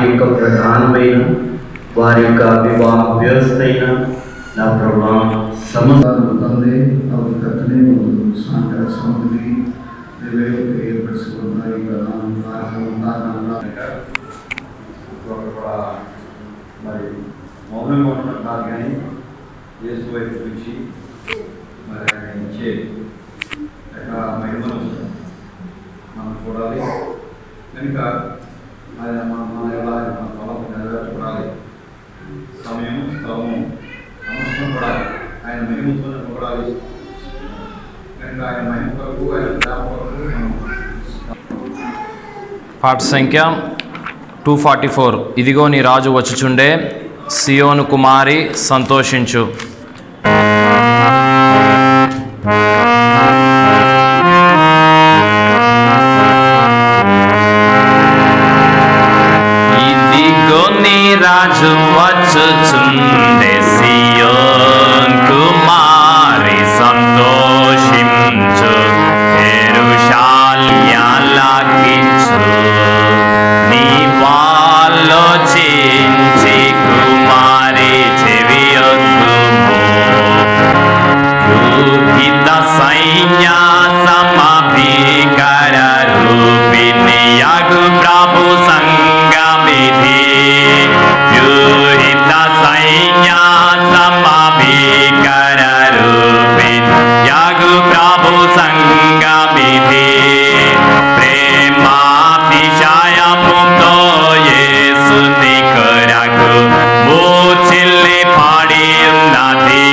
వాటి యొక్క ప్రధానమైన వారి యొక్క వివాహ వ్యవస్థ అయిన నా ప్రభా ಸಮಸ್ತ ತಂದೆ ಅವರ ಕರ್ತನೆ ಒಂದು ಸಾಂಕರ ಸಮೃದ್ಧಿ ಏರ್ಪಡಿಸಿಕೊಂಡ ಈಗ మరి మౌనంగా ఉండడం కాదు, కానీ యేసు వైపు చూసి మరి ఆయన ఇచ్చే మహిమను మనం చూడాలి. కనుక ఆయన మన ఎలా మన తలపు నెరవేర్చుకోవాలి. సమయం స్థలము సమస్తం కూడా ఆయన మహిమతో చూడాలి. కనుక ఆయన మహిమ కొరకు, ఆయన ప్రేమ కొరకు మనం పాఠ సంఖ్య 244. ఇదిగో నీ రాజు వచ్చుచుండే, సియోను కుమారి సంతోషించు. ఇదిగో నీ రాజు వచ్చుచుండే, సియోను కుమారి సంతోషించు. యెరూషలేములాకించు, నీ ఆలోచించి కుమారి చెవియొగ్గుము. యుహిత సైన్య సమాభికర రూపిణి యగు ప్రభు సంగమిది. యుహిత సైన్య సమాభికర రూపిణి యగు ప్రభు సంగమిది. ప్రేమాతిశయముతో యేసుని కొరకు మూచిల్లి పాడి ఉన్నది.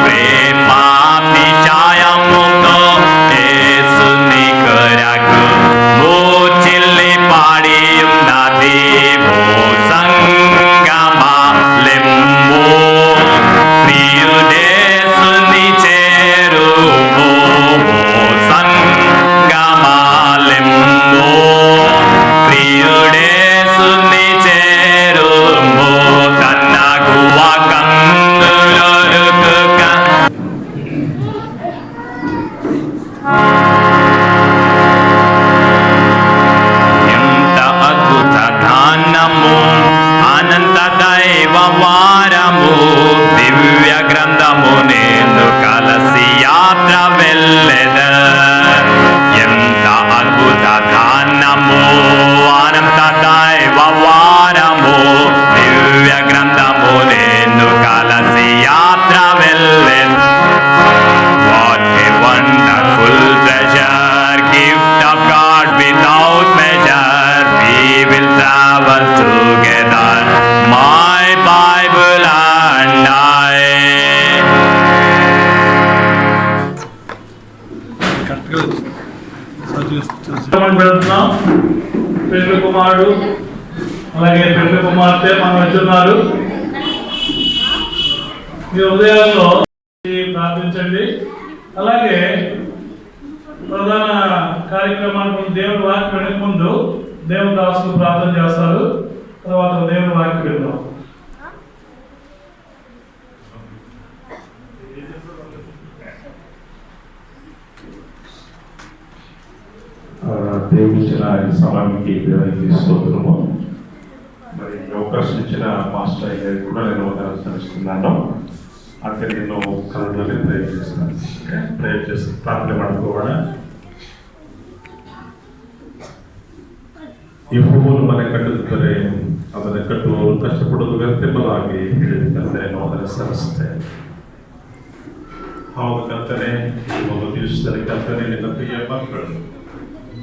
ప్రేమాతిశయముతో యేసుని కొరకు మూచిల్లి పాడి ఉన్నది. ఓ సంగమా లెమ్ము, ప్రియుడేసుని చేరుము. ఓ సంగమా లెమ్ము, ప్రియుడేసుని చేరుము. తన గువ కందులొరుకుక ఎంత అద్భుత దానము, అనంత దైవ వారము. దివ్య గ్రంథము నేను కలసి యాత్ర వెళ్ళెద. ఎంత అద్భుత దానము, అనంత దైవ వారము. దివ్య గ్రంథము నేను కలసి యాత్ర వెళ్ళెద. What a wonderful treasure, gift of God without measure. We will travel together, my Bible and I. పెడుతున్నాం. పెళ్లి కుమారుడు అలాగే పెళ్లి కుమార్తె మనం వచ్చున్నారు. మీ హృదయాల్లో ప్రార్థించండి. అలాగే ప్రధాన కార్యక్రమానికి దేవుని వాక్యం వినక ముందు దేవుని దాసులు ప్రార్థన చేస్తారు. తర్వాత దేవుని వాక్యం విందాం. దేవుడు ఇచ్చిన ఈ సమయానికి దేవునికి స్తోత్రము. మరి అవకాశం ఇచ్చిన మాస్టర్ గారికి కూడా నేను తెలుస్తున్నాను. అంటే నేను కళలోనే ప్రేయర్ చేస్తున్నాను. ప్రేయర్ చేసి ప్రార్థన ಮಾಡ್ಕೋಣ. ಯೆಹೋವನು ಮನೆ ಕಟ್ಟುತ್ತಿದ್ದರೆ ಅದನ್ನು ಕಟ್ಟುವವರು ಕಷ್ಟಪಡುವುದು ವ್ಯರ್ಥೆಂಬುದಾಗಿ ಹೇಳಿದಂತೆ ನಾವು ಅದನ್ನು ಸಲ್ಲಿಸುತ್ತೇವೆ. ಹೌದು ಕರ್ತನೆ, ಈ ಒಂದು ದಿವಸದಲ್ಲಿ ಕರ್ತನೆ ನಿನ್ನ ಪ್ರಿಯ ಮಕ್ಕಳು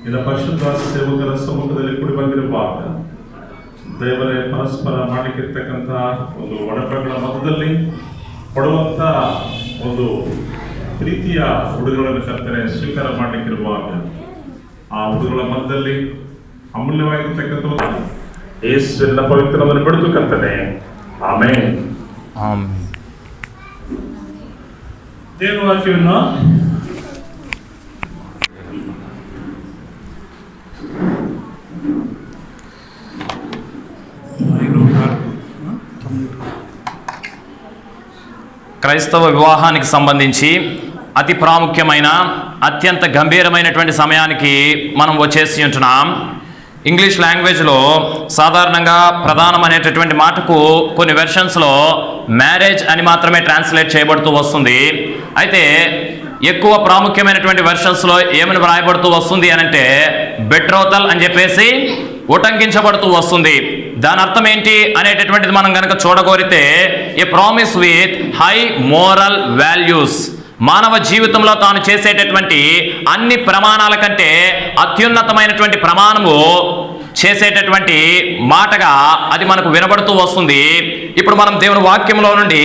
ನಿನ್ನ ಪರಿಶುದ್ಧ ಸೇವಕರ ಸಮ್ಮುಖದಲ್ಲಿ ಕೂಡಿ ಬಂದಿರುವಾಗ ದೇವರೇ ಪರಸ್ಪರ ಮಾಡಲಿಕ್ಕಿರ್ತಕ್ಕಂಥ ಒಂದು ಒಡಂಬಡಿಕೆಗಳ ಮಧ್ಯದಲ್ಲಿ ಕೊಡುವಂಥ ಒಂದು ಪ್ರೀತಿಯ ಉಡುಗೊರೆಗಳನ್ನು ಕರ್ತನೆ ಸ್ವೀಕಾರ ಮಾಡಲಿಕ್ಕಿರುವಾಗ ಆ ಉಡುಗೊರೆಗಳ ಮಧ್ಯದಲ್ಲಿ ಅಮೂಲ್ಯವಾಗಿರ್ತಕ್ಕಂಥ ಯೇಸುವಿನ ಪವಿತ್ರವನ್ನು ಬಿಡುತ್ತು ಕರ್ತನೆ. ಆಮೆನ್. దేవుని వాక్యంలో క్రైస్తవ వివాహానికి సంబంధించి అతి ప్రాముఖ్యమైన అత్యంత గంభీరమైనటువంటి సమయానికి మనం వచ్చేసి ఉంటున్నాం. ఇంగ్లీష్ లాంగ్వేజ్లో సాధారణంగా ప్రధానం అనేటటువంటి మాటకు కొన్ని వెర్షన్స్లో మ్యారేజ్ అని మాత్రమే ట్రాన్స్లేట్ చేయబడుతూ వస్తుంది. అయితే ఎక్కువ ప్రాముఖ్యమైనటువంటి వెర్షన్స్లో ఏమని వ్రాయబడుతూ వస్తుంది అనంటే బెట్రోతల్ అని చెప్పేసి ఉటంకించబడుతూ వస్తుంది. దాని అర్థం ఏంటి అనేటటువంటిది మనం కనుక చూడగోరితే a promise with high moral values, మానవ జీవితంలో తాను చేసేటటువంటి అన్ని ప్రమాణాల కంటే అత్యున్నతమైనటువంటి ప్రమాణము చేసేటటువంటి మాటగా అది మనకు వినబడుతూ వస్తుంది. ఇప్పుడు మనం దేవుని వాక్యంలో నుండి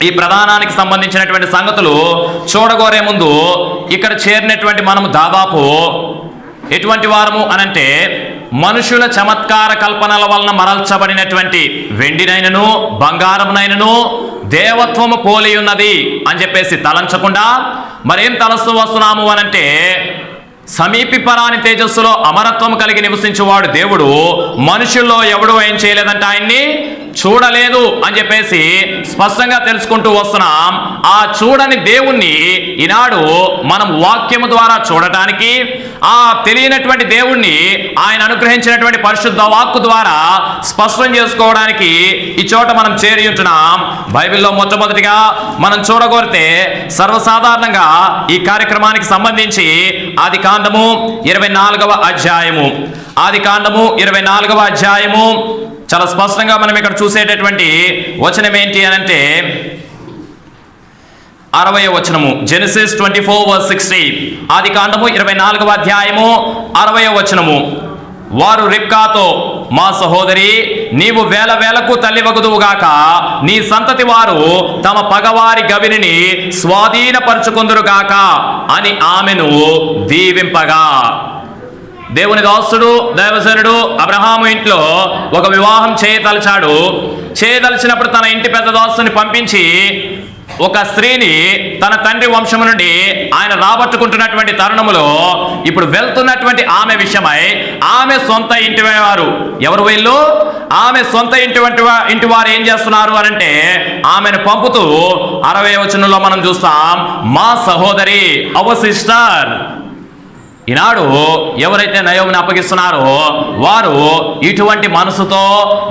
ఈ ప్రధానానికి సంబంధించినటువంటి సంగతులు చూడగోరే ముందు ఇక్కడ చేరినటువంటి మనము దాదాపు ఎటువంటి వారము అనంటే మనుషుల చమత్కార కల్పనల వలన మరల్చబడినటువంటి వెండినైనను బంగారమునైనను దేవత్వము పోలి ఉన్నది అని చెప్పేసి తలంచకుండా మరేం తలస్తూ వస్తున్నాము అనంటే సమీపిపరాని తేజస్సులో అమరత్వం కలిగి నివసించేవాడు దేవుడు మనుషుల్లో ఎవడు ఏం చేయలేదంట, ఆయన్ని చూడలేదు అని చెప్పేసి స్పష్టంగా తెలుసుకుంటూ వస్తున్నాం. ఆ చూడని దేవుణ్ణి ఈనాడు మనం వాక్యము ద్వారా చూడటానికి, ఆ తెలియనటువంటి దేవుణ్ణి ఆయన అనుగ్రహించినటువంటి పరిశుద్ధ వాక్కు ద్వారా స్పష్టం చేసుకోవడానికి ఈ చోట మనం చేరి ఉంటున్నాం. బైబిల్లో మొట్టమొదటిగా మనం చూడగోరితే సర్వసాధారణంగా ఈ కార్యక్రమానికి సంబంధించి ఆది కాండము 24వ అధ్యాయము, ఆది కాండము 24వ అధ్యాయము చాలా స్పష్టంగా మనం ఇక్కడ చూసేటటువంటి వచనం ఏంటి అనంటే 60వ వచనము, జెనసిస్ 24:60. ఆది కాండము 24వ అధ్యాయము 60వ వచనము. వారు రిబ్కాతో, మా సహోదరి, నీవు వేల వేలకు తల్లివగుదువుగాక, నీ సంతతి వారు తమ పగవారి గవిని స్వాధీనపరుచుకుందురుగాక అని ఆమెను దీవింపగా. దేవుని దాసుడు దైవజనుడు అబ్రహాము ఇంట్లో ఒక వివాహం చేయదలిచినప్పుడు తన ఇంటి పెద్ద దాసుని పంపించి ఒక స్త్రీని తన తండ్రి వంశము నుండి ఆయన రాబట్టుకుంటున్నటువంటి తరుణములో ఇప్పుడు వెళ్తున్నటువంటి ఆమె విషయమై ఆమె సొంత ఇంటి వారు, ఎవరు వీళ్ళు? ఆమె సొంత ఇంటి వారు ఏం చేస్తున్నారు అనంటే ఆమెను పంపుతూ 60వ వచనంలో మనం చూస్తాం, మా సహోదరి, అవర్ సిస్టర్. ఈనాడు ఎవరైతే నయోమిని అప్పగిస్తున్నారో వారు ఇటువంటి మనసుతో,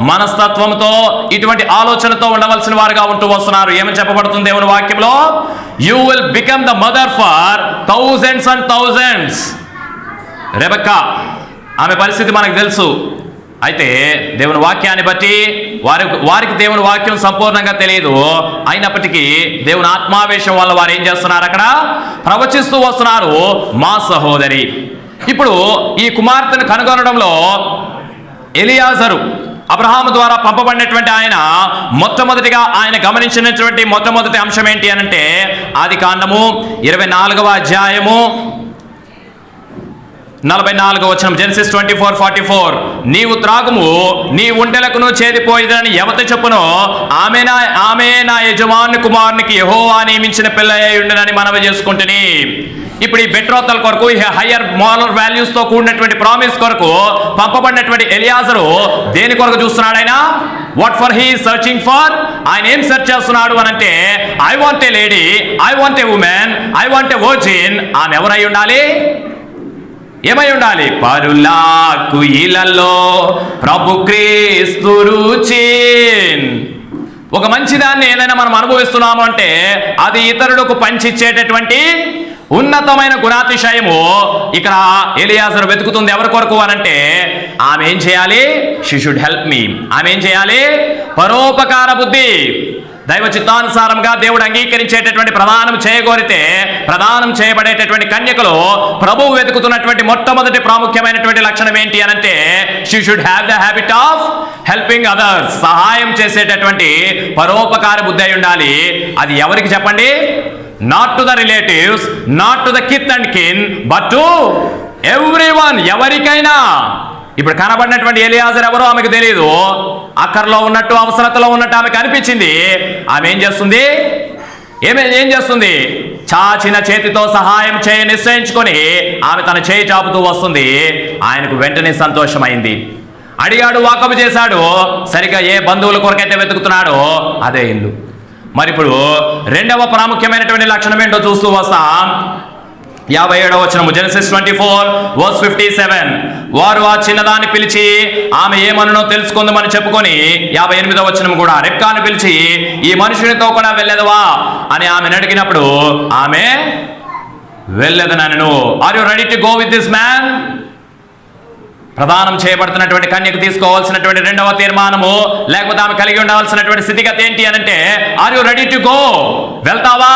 మనస్తత్వంతో, ఇటువంటి ఆలోచనతో ఉండవలసిన వారుగా ఉంటూ వస్తున్నారు. ఏమని చెప్పబడుతుంది దేవుని వాక్యంలో? You will become the mother for thousands and thousands. Rebecca, ఆమె పరిస్థితి మనకు తెలుసు. అయితే దేవుని వాక్యాన్ని బట్టి వారికి దేవుని వాక్యం సంపూర్ణంగా తెలియదు. అయినప్పటికీ దేవుని ఆత్మావేశం వల్ల వారు ఏం చేస్తున్నారు? అక్కడ ప్రవచిస్తూ వస్తున్నారు, మా సహోదరి. ఇప్పుడు ఈ కుమార్తెను కనుగొనడంలో ఎలియాజరు అబ్రహాము ద్వారా పంపబడినటువంటి ఆయన మొట్టమొదటిగా ఆయన గమనించినటువంటి మొట్టమొదటి అంశం ఏంటి అనంటే ఆది కాండము 24వ అధ్యాయము 44వ వచనం, జెనసిస్ 24:44. నీవు త్రాగుము, నీ ఒంటెలకును చేదిపోయిదని ఎవత చెప్పునో ఆమె నా యజమాని కుమారునికి యెహోవా నియమించిన పిల్ల అయి ఉండునని మనవి చేసుకుంటుని. ఇప్పుడు ఈ బెట్రోతల్ కొరకు, హయ్యర్ మోరల్ వాల్యూస్ తో కూడినటువంటి ప్రామిస్ కొరకు పంపబడినటువంటి ఎలియాజరు దేని కొరకు చూస్తున్నాడు? ఆయన what for he searching for? ఆయన ఏం సెర్చ్ చేస్తున్నాడు అనంటే I want a lady, I want a women, I want a virgin. ఆమె ఎవరై ఉండాలి? ఏమై ఉండాలి? పరులకు ఇలలో ప్రభు క్రీస్తు రుచి. ఒక మంచిదాన్ని ఏదైనా మనం అనుభవిస్తున్నాము అంటే అది ఇతరులకు పంచిచ్చేటటువంటి ఉన్నతమైన గుణాతిశయము ఇక్కడ ఎలియాజరు వెతుకుతుంది. ఎవరి కొరకు అనంటే ఆమె ఏం చేయాలి? She should help me. ఆమె ఏం చేయాలి? పరోపకార బుద్ధి. దైవ చిత్తానుసారంగా దేవుడు అంగీకరించేటటువంటి ప్రదానం చేయగోరితే ప్రదానం చేయబడేటటువంటి కన్యకలో ప్రభువు వెతుకుతున్నటువంటి మొట్టమొదటి ప్రాముఖ్యమైనటువంటి లక్షణం ఏంటి అనంటే she should have the habit of helping others. సహాయం చేసేటటువంటి పరోపకార బుద్ధి అయి ఉండాలి. అది ఎవరికి చెప్పండి? Not to the relatives, not to the kith and కిన్, but to everyone. ఎవరికైనా. ఇప్పుడు కనబడినటువంటి ఎలియాజర్ ఎవరో ఆమెకు తెలియదు. అక్కర్లో ఉన్నట్టు, అవసరతలో ఉన్నట్టు ఆమెకు అనిపించింది. ఆమె ఏం చేస్తుంది? ఏం చేస్తుంది? చాచిన చేతితో సహాయం చేయ నిశ్చయించుకొని ఆమె తన చేయి చాపుతూ వస్తుంది. ఆయనకు వెంటనే సంతోషమైంది. అడిగాడు, వాకపు చేశాడు. సరిగా ఏ బంధువుల కొరకైతే వెతుకుతున్నాడో అదే ఇల్లు. మరి ఇప్పుడు రెండవ ప్రాముఖ్యమైనటువంటి లక్షణం ఏంటో చూస్తూ వస్తాం. 57వ వచనము, జెనసిస్ 24:57. వారు ఆ చిన్నదాన్ని పిలిచి ఆమె ఏమనునో తెలుసుకుందామని చెప్పుకొని 58వ వచనం కూడా, రెబ్కాను పిలిచి ఈ మనుషునితో కూడా వెళ్ళేదవా అని ఆమెను అడిగినప్పుడు ఆమె వెళ్ళేదనను. Are you ready to go with this man? ప్రదానం చేయబడుతున్నటువంటి కన్యకు తీసుకోవాల్సినటువంటి రెండవ తీర్మానము, లేకపోతే ఆమె కలిగి ఉండవలసినటువంటి స్థితిగతి ఏంటి అనంటే, are you ready to go? వెళ్తావా?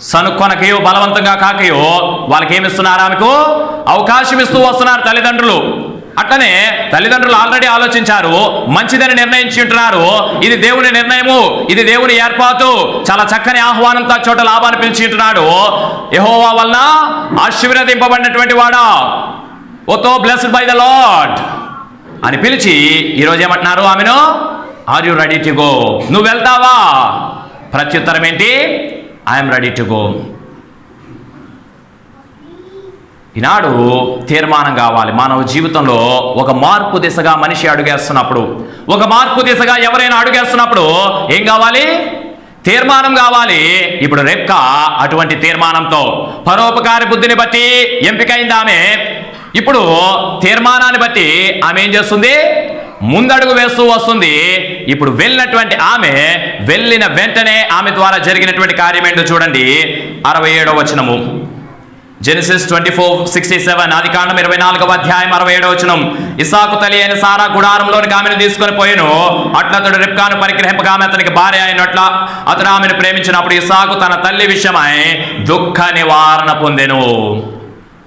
సనుక్కొనకయో బలవంతంగా కాకయో వాళ్ళకి ఏమిస్తున్నారు? ఆమెకు అవకాశం ఇస్తూ వస్తున్నారు తల్లిదండ్రులు. అట్లనే తల్లిదండ్రులు ఆల్రెడీ ఆలోచించారు, మంచిదని నిర్ణయించి ఉంటున్నారు. ఇది దేవుని నిర్ణయము, ఇది దేవుని ఏర్పాటు, చాలా చక్కని ఆహ్వానంతో చోట లాభాన్ని పిలిచి ఉంటున్నాడు. యెహోవా వలన ఆశీర్వదింపబడినటువంటి వాడా, ఓతో బ్లెస్డ్ బై ద లార్డ్ అని పిలిచి ఈరోజు ఏమంటున్నారు ఆమెను? Are you ready to go? నువ్వు వెళ్తావా? ప్రత్యుత్తరం ఏంటి? I'm ready to go. ఈనాడు తీర్మానం కావాలి. మానవ జీవితంలో ఒక మార్పు దిశగా మనిషి అడుగేస్తున్నప్పుడు, ఒక మార్పు దిశగా ఎవరైనా అడుగేస్తున్నప్పుడు ఏం కావాలి? తీర్మానం కావాలి. ఇప్పుడు రెబ్కా అటువంటి తీర్మానంతో, పరోపకారి బుద్ధిని బట్టి ఎంపికైంది ఆమె. ఇప్పుడు తీర్మానాన్ని బట్టి ఆమె ఏం చేస్తుంది? ముందడుగు వేస్తూ వస్తుంది. ఇప్పుడు వెళ్ళినటువంటి ఆమె వెళ్ళిన వెంటనే ఆమె ద్వారా జరిగినటువంటి కార్యం ఏంటో చూడండి. 67వ వచనము, జెనసిస్ 24:67. ఆది కాండం 24వ అధ్యాయం 67వ వచనం. ఇస్సాకు తల్లి అయిన సారా గుడారంలోనికి ఆమెను తీసుకొని పోయెను. అట్లా అతడు రెబ్కాను పరిగ్రహింపగా ఆమె అతనికి భార్య అయినట్ల అతడు ఆమెను ప్రేమించినప్పుడు ఇస్సాకు తన తల్లి విషయమై దుఃఖ నివారణ పొందెను.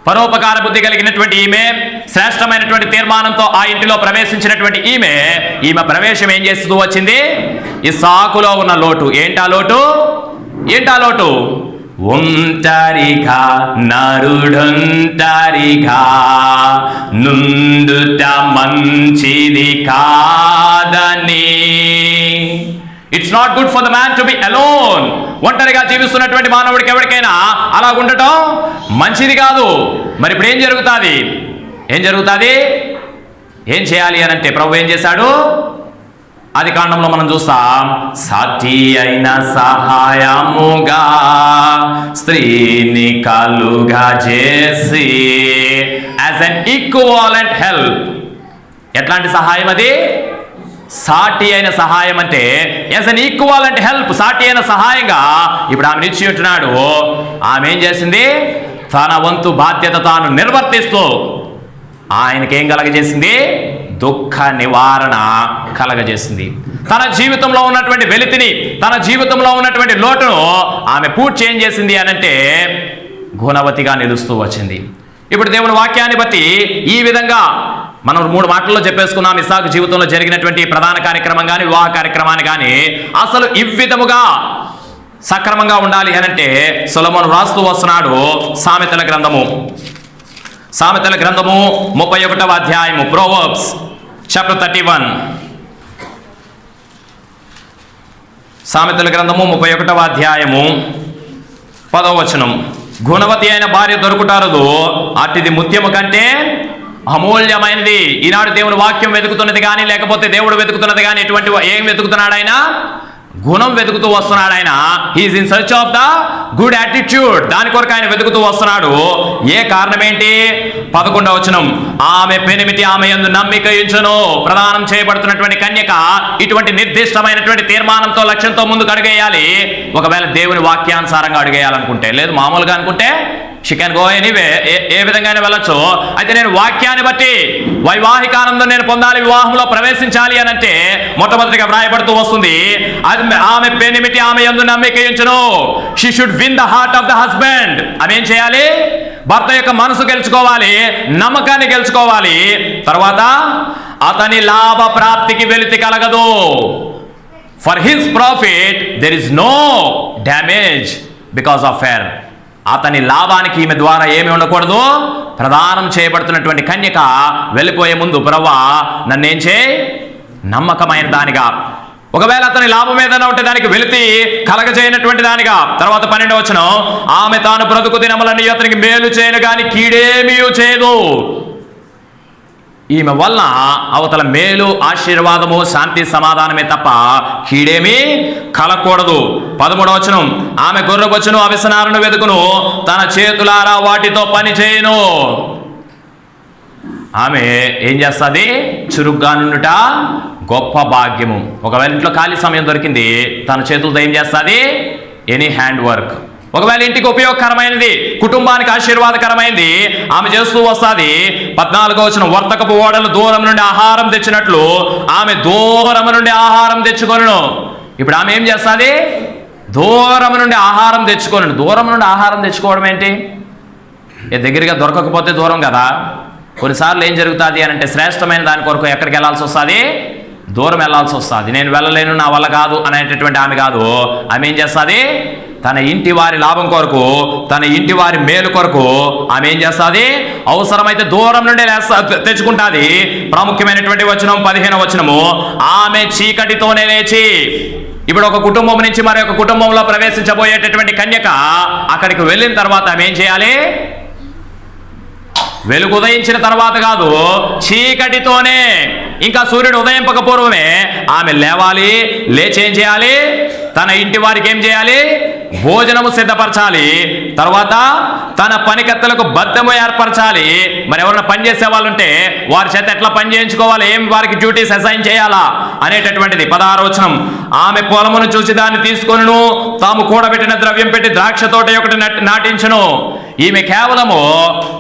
పరోపకార బుద్ధి కలిగినటువంటి ఈమె, శ్రేష్టమైనటువంటి తీర్మానంతో ఆ ఇంటిలో ప్రవేశించినటువంటి ఈమె ప్రవేశం ఏం చేస్తూ వచ్చింది? ఇస్సాకులో ఉన్న లోటు. ఏంటా లోటు? ఒంటరిగా నరుడొంటరిగా నుండుట మంచిది కాదని. It's not good for the man to be alone. ఒంటరిగా జీవిస్తున్నటువంటి మానవుడికి ఎవరికైనా అలా ఉండటం మంచిది కాదు. మరి ఇప్పుడు ఏం జరుగుతుంది? ఏం చేయాలి అనంటే ప్రభు ఏం చేశాడు? ఆది కాండంలో మనం చూస్తాం, సాటి అయిన సహాయముగా స్త్రీని కలుగా చేసి యాజ్ అన్ ఈక్వలెంట్ హెల్ప్. ఎట్లాంటి సహాయం అది? సాటి అయిన సహాయం అంటే యాజ్ అన్ ఈక్వలెంట్ హెల్ప్, సాటి అయిన సహాయంగా ఇప్పుడు ఆమె నిలిచి ఉంటున్నాడు. ఆమె ఏం చేసింది? తన వంతు బాధ్యత తాను నిర్వర్తిస్తూ ఆయనకేం కలగజేసింది? దుఃఖ నివారణ కలగజేసింది. తన జీవితంలో ఉన్నటువంటి వెలితిని, తన జీవితంలో ఉన్నటువంటి లోటును ఆమె పూర్తి ఏం చేసింది అనంటే గుణవతిగా నిలుస్తూ వచ్చింది. ఇప్పుడు దేవుని వాక్యాన్ని బట్టి ఈ విధంగా మనం 3 మాటల్లో చెప్పేసుకున్నాం. ఇస్సాకు జీవితంలో జరిగినటువంటి ప్రధాన కార్యక్రమం కానీ, వివాహ కార్యక్రమాన్ని కానీ అసలు ఈ విధముగా సక్రమంగా ఉండాలి అనంటే సొలొమోను రాస్తూ వస్తున్నాడు. సామెతల గ్రంథము 31వ అధ్యాయము, ప్రోవర్బ్స్ చాప్టర్ 31. సామెతల గ్రంథము 31వ అధ్యాయము 10వ వచనం. గుణవతి అయిన భార్య దొరుకుటారదు, అటిది ముత్యము కంటే అమూల్యమైనది. ఈనాడు దేవుని వాక్యం వెతుకుతున్నది కానీ, లేకపోతే దేవుడు వెతుకుతున్నది కానీ, ఎటువంటి ఏం వెతుకుతున్నాడు ఆయన? గుణం వెతుకుతూ వస్తున్నాడు ఆయన. He is in search of the good attitude. దాని కొరకు ఆయన వెతుకుతూ వస్తున్నాడు. ఏ కారణం ఏంటి? 11వ వచనం, ఆమె పెనిమిటి ఆమె యందు నమ్మిక ఉంచును. ప్రదానం చేయబడుతున్నటువంటి కన్యక ఇటువంటి నిర్దిష్టమైనటువంటి తీర్మానంతో, లక్ష్యంతో ముందుకు అడుగేయాలి. ఒకవేళ దేవుని వాక్యానుసారంగా అడుగేయాలనుకుంటే, లేదు మామూలుగా అనుకుంటే షీ కెన్ గో ఎనీవే, ఏ విధంగానే వెళ్ళొచ్చు. అయితే నేను వాక్యాన్ని బట్టి వైవాహిక ఆనందం నేను పొందాలి, వివాహంలో ప్రవేశించాలి అనంటే మొట్టమొదటిగా వ్రాయబడుతూ వస్తుంది, ఆమె పెనిమిటి ఆమె యందు నమ్మిక ఉంచును. She should win the heart of the husband. ఆమె ఏం చేయాలి? భర్త యొక్క మనసు గెలుచుకోవాలి, నమ్మకాన్ని గెలుచుకోవాలి. తర్వాత అతని లాభ ప్రాప్తికి వెలితి కలగదు. For his profit there is no damage because of her. అతని లాభానికి ఈమె ద్వారా ఏమి ఉండకూడదు? ప్రదానం చేయబడుతున్నటువంటి కన్యక వెళ్ళిపోయే ముందు, ప్రభువా నన్నేం చేయి? నమ్మకమైన దానిగా. ఒకవేళ అతని లాభం ఏదైనా ఉంటే దానికి వెలితి కలగజేయనటువంటి దానిగా. తర్వాత 12వ వచనం, ఆమె తాను బ్రతుకు దినములన్నీ అతనికి మేలు చేయను గాని కీడేమీ చేయదు. ఈమె వలన అవతల మేలు, ఆశీర్వాదము, శాంతి, సమాధానమే తప్ప కీడేమీ కలగకూడదు. 13వ వచనం, ఆమె గొర్రెబొచ్చును అవిసనారను వెతుకును, తన చేతులారా వాటితో పని చేయను. ఆమె ఏం చేస్తుంది? చురుగ్గా నుండుట గొప్ప భాగ్యము. ఒకవేళ ఇంట్లో ఖాళీ సమయం దొరికింది, తన చేతులతో ఏం చేస్తుంది? Any hand work. ఒకవేళ ఇంటికి ఉపయోగకరమైనది, కుటుంబానికి ఆశీర్వాదకరమైనది ఆమె చేస్తూ వస్తుంది. 14వ వచనం, వర్తకపు ఓడలు దూరం నుండి ఆహారం తెచ్చినట్లు ఆమె దూరం నుండి ఆహారం తెచ్చుకొనును. ఇప్పుడు ఆమె ఏం చేస్తుంది? దూరం నుండి ఆహారం తెచ్చుకొనును. దూరం నుండి ఆహారం తెచ్చుకోవడం ఏంటి? దగ్గరగా దొరకకపోతే దూరం కదా. కొన్నిసార్లు ఏం జరుగుతుంది అని అంటే, శ్రేష్టమైన దాని కొరకు ఎక్కడికి వెళ్ళాల్సి వస్తుంది? దూరం వెళ్ళాల్సి వస్తుంది. నేను వెళ్ళలేను, నా వల్ల కాదు అనేటటువంటి ఆమె కాదు. ఆమె ఏం చేస్తుంది? తన ఇంటి వారి లాభం కొరకు, తన ఇంటి వారి మేలు కొరకు ఆమె ఏం చేస్తుంది? అవసరమైతే దూరం నుండి తెచ్చుకుంటుంది. ప్రాముఖ్యమైనటువంటి వచనం 15వ వచనము, ఆమె చీకటితోనే లేచి. ఇప్పుడు ఒక కుటుంబం నుంచి మరి ఒక కుటుంబంలో ప్రవేశించబోయేటటువంటి కన్యక అక్కడికి వెళ్ళిన తర్వాత ఆమె ఏం చేయాలి? వెలుగు ఉదయించిన తర్వాత కాదు, చీకటితోనే, ఇంకా సూర్యుడు ఉదయింపక పూర్వమే ఆమె లేవాలి. లేచి ఏం చేయాలి? తన ఇంటి వారికి ఏం చేయాలి? భోజనము సిద్ధపరచాలి. తర్వాత తన పనికత్తలకు బద్దము ఏర్పరచాలి. మరి ఎవరైనా పని చేసే వాళ్ళు ఉంటే వారి చేత ఎట్లా పని చేయించుకోవాలి, ఏం వారికి డ్యూటీస్ అసైన్ చేయాలా అనేటటువంటిది. 16వ వచనం, ఆమె పొలమును చూసి దాన్ని తీసుకొనును, తాము కూడబెట్టిన ద్రవ్యం పెట్టి ద్రాక్ష తోట ఒకటి నాటించును. ఈమె కేవలము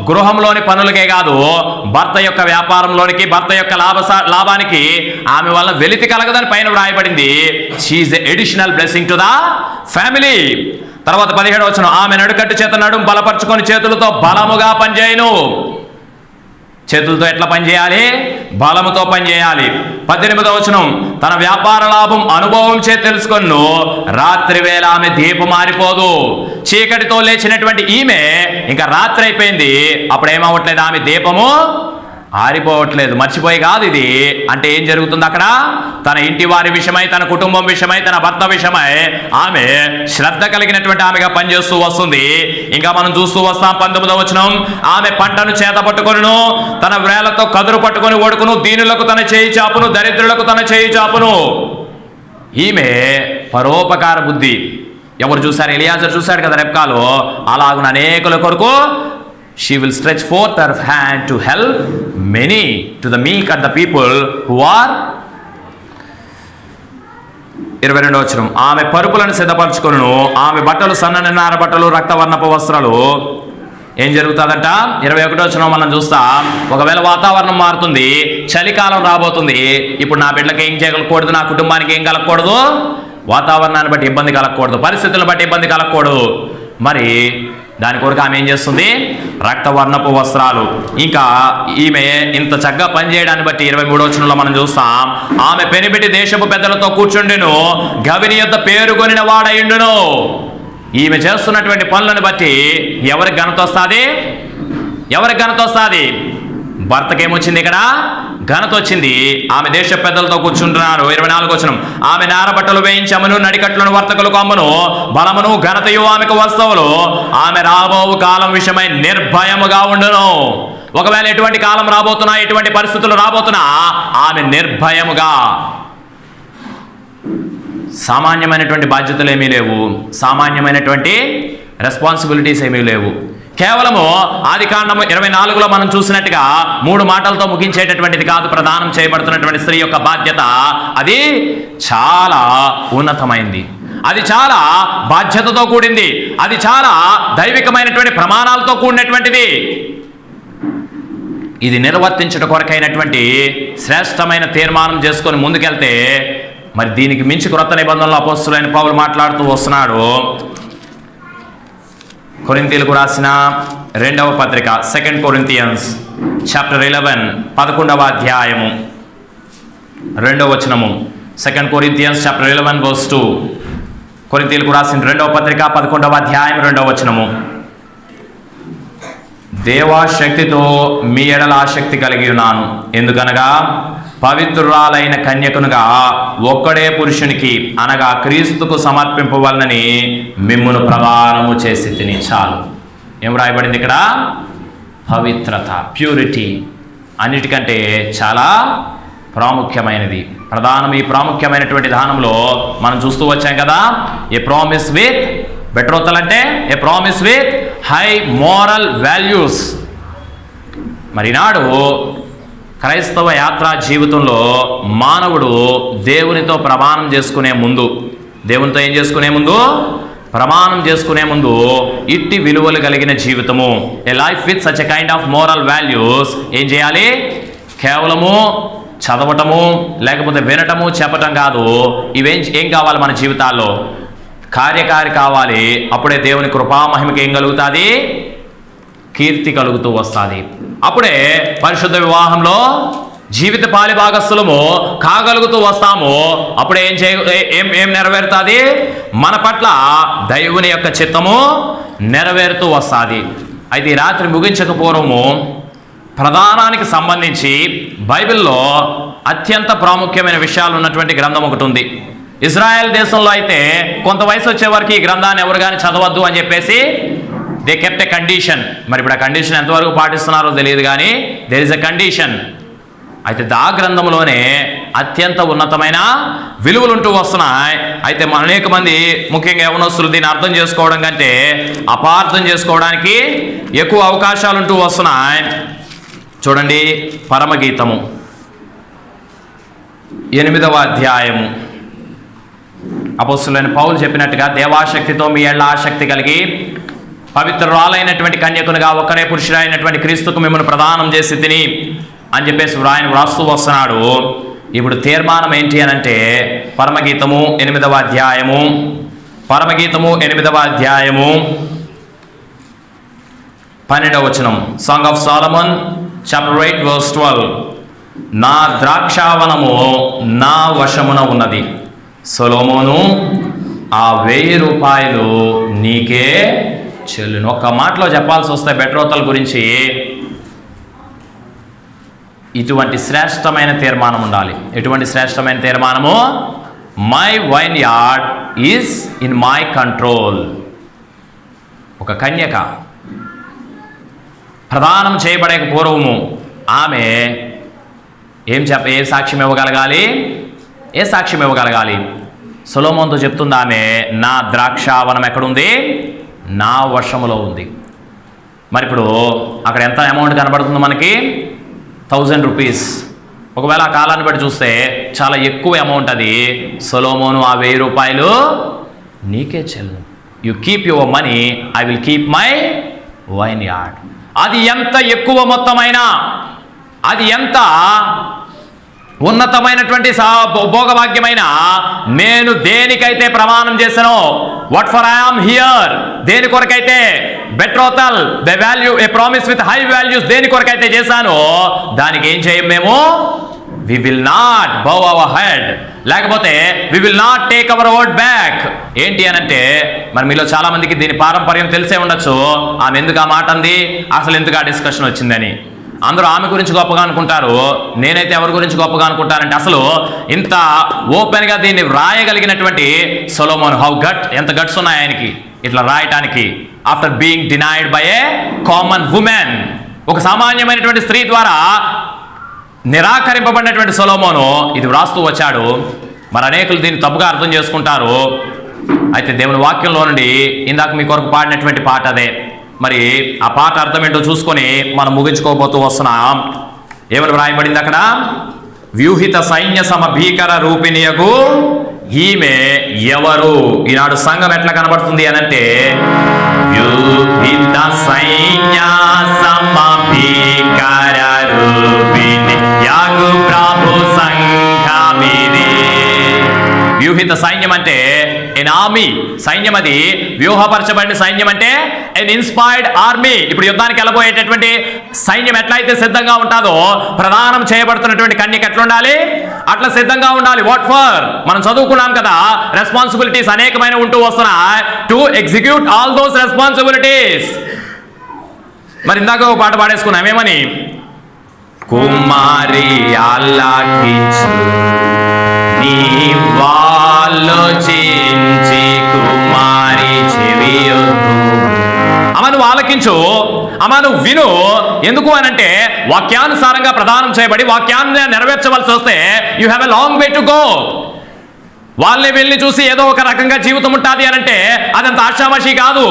గృహంలోని పనులకే కాదు, భర్త యొక్క వ్యాపారంలోనికి, భర్త యొక్క లాభానికి ఆమె వల్ల వెలితి కలగదని పైన వ్రాయబడింది. She is a additional blessing to the family. తర్వాత 17వ వచనం, ఆమె నడుకట్టు చేత నడుము బలపరుచుకొని చేతులతో బలముగా పనిచేయను. చేతులతో ఎట్లా పనిచేయాలి? బలముతో పనిచేయాలి. 18వ వచనం, తన వ్యాపార లాభం అనుభవం చే తెలుసుకొను, రాత్రి వేళ ఆమె దీపం మారిపోదు. చీకటితో లేచినటువంటి ఈమె ఇంకా రాత్రి అయిపోయింది, అప్పుడు ఏమవట్లేదు? ఆమె దీపము ఆరిపోవట్లేదు. మర్చిపోయి కాదు ఇది. అంటే ఏం జరుగుతుంది అక్కడ? తన ఇంటి వారి విషయమై, తన కుటుంబం విషయమై, తన భర్త విషయమై ఆమె శ్రద్ధ కలిగినటువంటి ఆమెగా పనిచేస్తూ వస్తుంది. ఇంకా మనం చూస్తూ వస్తాం. 19వ వచనం, ఆమె పంటను చేత పట్టుకొనును, తన వేళ్లతో కదురు పట్టుకొని ఓడుకును, దీనులకు తన చేయి చాపును, దరిద్రులకు తన చేయి చాపును. ఈమె పరోపకార బుద్ధి. ఎవరు చూశారు? ఎలియాజర్ చూశాడు కదా రెబ్కాలో. అలాగున అనేకుల కొరకు she will stretch forth her hand to help many, to the meek and the people who are. 22వ వచనం, ఆమె పరుపులను సిద్ధపరచుకొనును, ఆమె బట్టలు సన్నని నార బట్టలు, రక్తవర్ణపు వస్త్రాలు. ఏం జరుగుతుందంట? 21వ వచనం మనం చూస్తాం. ఒకవేళ వాతావరణం మారుతుంది, చలికాలం రాబోతుంది. ఇప్పుడు నా బిడ్డలకు ఏం చేయకూడదు, నా కుటుంబానికి ఏం కలగకూడదు? వాతావరణాన్ని బట్టి ఇబ్బంది కలగకూడదు, పరిస్థితులను బట్టి ఇబ్బంది కలగకూడదు. మరి దాని కొరకు ఆమె ఏం చేస్తుంది? రక్తవర్ణపు వస్త్రాలు. ఇంకా ఈమె ఇంత చక్కగా పనిచేయడాన్ని బట్టి 23వ వచనంలో మనం చూస్తాం. ఆమె పెనిబెట్టి దేశపు పెద్దలతో కూర్చుండును, గవిని యొద్ద పేరుకొనిన వాడయుండును. ఈమె చేస్తున్నటువంటి పనులను బట్టి ఎవరికి ఘనత వస్తుంది? ఎవరికి ఘనత వస్తుంది? భర్తకేమొచ్చింది? ఇక్కడ ఘనత వచ్చింది. ఆమె దేశ పెద్దలతో కూర్చుంటున్నారు. 24వ వచనం, ఆమె నారబట్టలు వేయించమును, నడికట్లను వర్తకులకు అమ్మును, బలమును ఘనతయు ఆమెకు వస్తువులు. ఆమె రాబో కాలం విషయమై నిర్భయముగా ఉండును. ఒకవేళ ఎటువంటి కాలం రాబోతున్నా, ఎటువంటి పరిస్థితులు రాబోతున్నా ఆమె నిర్భయముగా. సామాన్యమైనటువంటి బాధ్యతలు ఏమీ లేవు, సామాన్యమైనటువంటి రెస్పాన్సిబిలిటీస్ ఏమీ లేవు. కేవలము ఆదికాండము 24లో మనం చూసినట్టుగా 3 మాటలతో ముగించేటటువంటిది కాదు ప్రదానం చేయబడుతున్నటువంటి స్త్రీ యొక్క బాధ్యత. అది చాలా ఉన్నతమైంది, అది చాలా బాధ్యతతో కూడింది, అది చాలా దైవికమైనటువంటి ప్రమాణాలతో కూడినటువంటిది. ఇది నిర్వర్తించుట కొరకైనటువంటి శ్రేష్టమైన తీర్మానం చేసుకొని ముందుకెళ్తే మరి దీనికి మించి క్రొత్త నిబంధనలో అపోస్తలుడైన పౌలు మాట్లాడుతూ వస్తున్నాడు. కొరింథీయులకు రాసిన 2వ పత్రిక, 2 Corinthians చాప్టర్ 11 11వ అధ్యాయము 2వ వచనము. 2 Corinthians చాప్టర్ 11 verse 2. కొరింథీయులకు రాసిన 2వ పత్రిక 11వ అధ్యాయం 2వ వచనము. దేవాశక్తితో మీ ఎడల ఆసక్తి కలిగి ఉన్నాను, ఎందుకనగా పవిత్రురాలైన కన్యకునుగా ఒక్కడే పురుషునికి అనగా క్రీస్తుకు సమర్పింపవలనని మిమ్మును ప్రదానము చేసి తిని. చాలు. ఏం రాయబడింది ఇక్కడ? పవిత్రత, ప్యూరిటీ. అన్నిటికంటే చాలా ప్రాముఖ్యమైనది. ఈ ప్రాముఖ్యమైనటువంటి దానంలో మనం చూస్తూ వచ్చాం కదా, ఏ ప్రామిస్ విత్ బెట్రోతల్ అంటే ఏ promise with high moral values. మరి నాడు క్రైస్తవ యాత్రా జీవితంలో మానవుడు దేవునితో ప్రమాణం చేసుకునే ముందు, దేవునితో ఏం చేసుకునే ముందు, ప్రమాణం చేసుకునే ముందు ఇట్టి విలువలు కలిగిన జీవితము, a life with such a kind of moral values ఏం చేయాలి? కేవలము చదవటము లేకపోతే వినటము చెప్పటం కాదు. ఏం కావాలి మన జీవితాల్లో? కార్యకారి కావాలి. అప్పుడే దేవుని కృపామహిమకి ఏం కలుగుతుంది? కీర్తి కలుగుతూ వస్తుంది. అప్పుడే పరిశుద్ధ వివాహంలో జీవిత పాలిభాగస్థులము కాగలుగుతూ వస్తాము. అప్పుడే ఏం నెరవేరుతుంది? మన పట్ల దైవుని యొక్క చిత్తము నెరవేరుతూ వస్తుంది. అయితే ఈ రాత్రి ముగించక పూర్వము ప్రధానానికి సంబంధించి బైబిల్లో అత్యంత ప్రాముఖ్యమైన విషయాలు ఉన్నటువంటి గ్రంథం ఒకటి ఉంది. ఇజ్రాయెల్ దేశంలో అయితే కొంత వయసు వచ్చే వరకు ఈ గ్రంథాన్ని ఎవరు కానీ చదవద్దు అని చెప్పేసి దే కెప్ట్ ఎ కండిషన్. మరి ఇప్పుడు ఆ కండిషన్ ఎంతవరకు పాటిస్తున్నారో తెలియదు, కానీ దేర్ ఇస్ ఎ కండిషన్. అయితే ఆ గ్రంథంలోనే అత్యంత ఉన్నతమైన విలువలు ఉంటూ వస్తున్నాయి. అయితే అనేక మంది ముఖ్యంగా యవనస్తులు దీన్ని అర్థం చేసుకోవడం కంటే అపార్థం చేసుకోవడానికి ఎక్కువ అవకాశాలు ఉంటూ వస్తున్నాయి. చూడండి, పరమగీతము 8వ అధ్యాయము. అపోస్తలుడైన పౌలు చెప్పినట్టుగా, దేవాశక్తితో మీ ఎళ్ళ ఆసక్తి కలిగి పవిత్రురాలైనటువంటి కన్యకునిగా ఒక్కడే పురుషుడైనటువంటి క్రీస్తుకు మిమ్మల్ని ప్రదానం చేసి తిని అని చెప్పేసి ఆయన వ్రాస్తూ వస్తున్నాడు. ఇప్పుడు తీర్మానం ఏంటి అని అంటే, పరమగీతము 8వ అధ్యాయము, పరమగీతము 8వ అధ్యాయము 12వ వచనం. Song of Solomon chapter 8 verse 12. నా ద్రాక్షావనము నా వశమున ఉన్నది, సొలొమోను ఆ 1000 రూపాయలు నీకే చెల్లును. ఒక్క మాటలో చెప్పాల్సి వస్తే బెట్రోతల్ గురించి ఇటువంటి శ్రేష్టమైన తీర్మానం ఉండాలి. ఎటువంటి శ్రేష్టమైన తీర్మానము? My vineyard is in my control. ఒక కన్యక ప్రదానం చేయబడే పూర్వము ఆమె ఏ సాక్ష్యం ఇవ్వగలగాలి? ఏ సాక్ష్యం ఇవ్వగలగాలి? సొలొమోనుతో చెప్తుంది ఆమె, నా ద్రాక్షావనం ఎక్కడుంది? నా వశములో ఉంది. మరి ఇప్పుడు అక్కడ ఎంత అమౌంట్ కనబడుతుంది మనకి? 1000 రూపీస్. ఒకవేళ ఆ కాలాన్ని బట్టి చూస్తే చాలా ఎక్కువ అమౌంట్ అది. సొలొమోను ఆ 1000 రూపాయలు నీకే చెల్లు. You keep your money, I will keep my wine yard. అది ఎంత ఎక్కువ మొత్తమైనా, అది ఎంత ఉన్నతమైనటువంటి భోగభాగ్యమైన, నేను దేనికైతే ప్రమాణం చేశానో, what for I am here, దేని కొరకైతే betrothal the value a promise with high values దేని కొరకైతే చేశానో దానికి ఏం చేయం మేము? We will not bow our head, లేకపోతే we will not take our word back. ఏంటి అని అంటే, మరి మీలో చాలా మందికి దీని పారంపర్యం తెలిసే ఉండొచ్చు. ఆమె ఎందుకు ఆ మాట అంది, అసలు ఎందుకు ఆ డిస్కషన్ వచ్చిందని. అందరూ ఆమె గురించి గొప్పగా అనుకుంటారు. నేనైతే ఎవరి గురించి గొప్పగా అనుకుంటానంటే, అసలు ఇంత ఓపెన్గా దీన్ని రాయగలిగినటువంటి సొలొమోన్, ఎంత గట్స్ ఉన్నాయి ఆయనకి ఇట్లా రాయటానికి. After being denied by a common women, ఒక సామాన్యమైనటువంటి స్త్రీ ద్వారా నిరాకరింపబడినటువంటి సొలొమోను ఇది వ్రాస్తూ వచ్చాడు. మరి అనేకులు దీన్ని తప్పుగా అర్థం చేసుకుంటారు. అయితే దేవుని వాక్యంలో నుండి ఇందాక మీ కొరకు పాడినటువంటి పాట అదే. మరి ఆ పాట అర్థం ఏంటో చూసుకొని మనం ముగించుకోబోతూ వస్తున్నాం. ఏమని వ్రాయబడింది అక్కడ? వ్యూహిత సైన్య సమ భీకర రూపిణియగు ఈమె ఎవరు? ఈనాడు సంఘం ఎట్లా కనబడుతుంది అనంటే, వ్యూహిత సైన్య సమ భీకర రూపిణి యాగు ప్రభు సంఘమిది. వ్యూహిత సైన్యం అంటే ఎన్ ఆర్మీ, సైన్యం అది వ్యూహపరచబడిన సైన్యం అంటే ఎన్ ఇన్స్పైర్డ్ ఆర్మీ. ఇప్పుడు యుద్ధానికి వెళ్ళబోయేటటువంటి సైన్యం ఎట్లయితే సిద్ధంగా ఉంటుందో, ప్రదానం చేయబడుతున్నటువంటి కన్యక ఎట్లా ఉండాలి? అట్లా సిద్ధంగా ఉండాలి. What for? మనం చదువుకున్నాం కదా, రెస్పాన్సిబిలిటీస్ అనేకమైన ఉంటూ వస్తున్నాయి. To execute all those responsibilities. మరి ఇందాక ఒక పాట పాడేసుకున్నాం, ఏమని? కుమారి ఆలకించు నీవాలోచించి కుమారి చెవియొద్దు అమ్మ నువ్వు ఆలకించు, అమ్మ నువ్వు విను. ఎందుకు అనంటే వాక్యానుసారంగా ప్రదానం చేయబడి వాక్యాన్ని నెరవేర్చవలసి వస్తే you have a long way to go. వాళ్ళని వెళ్ళి చూసి ఏదో ఒక రకంగా జీవితం ఉంటుంది అనంటే అదంత ఆషామాషి కాదు.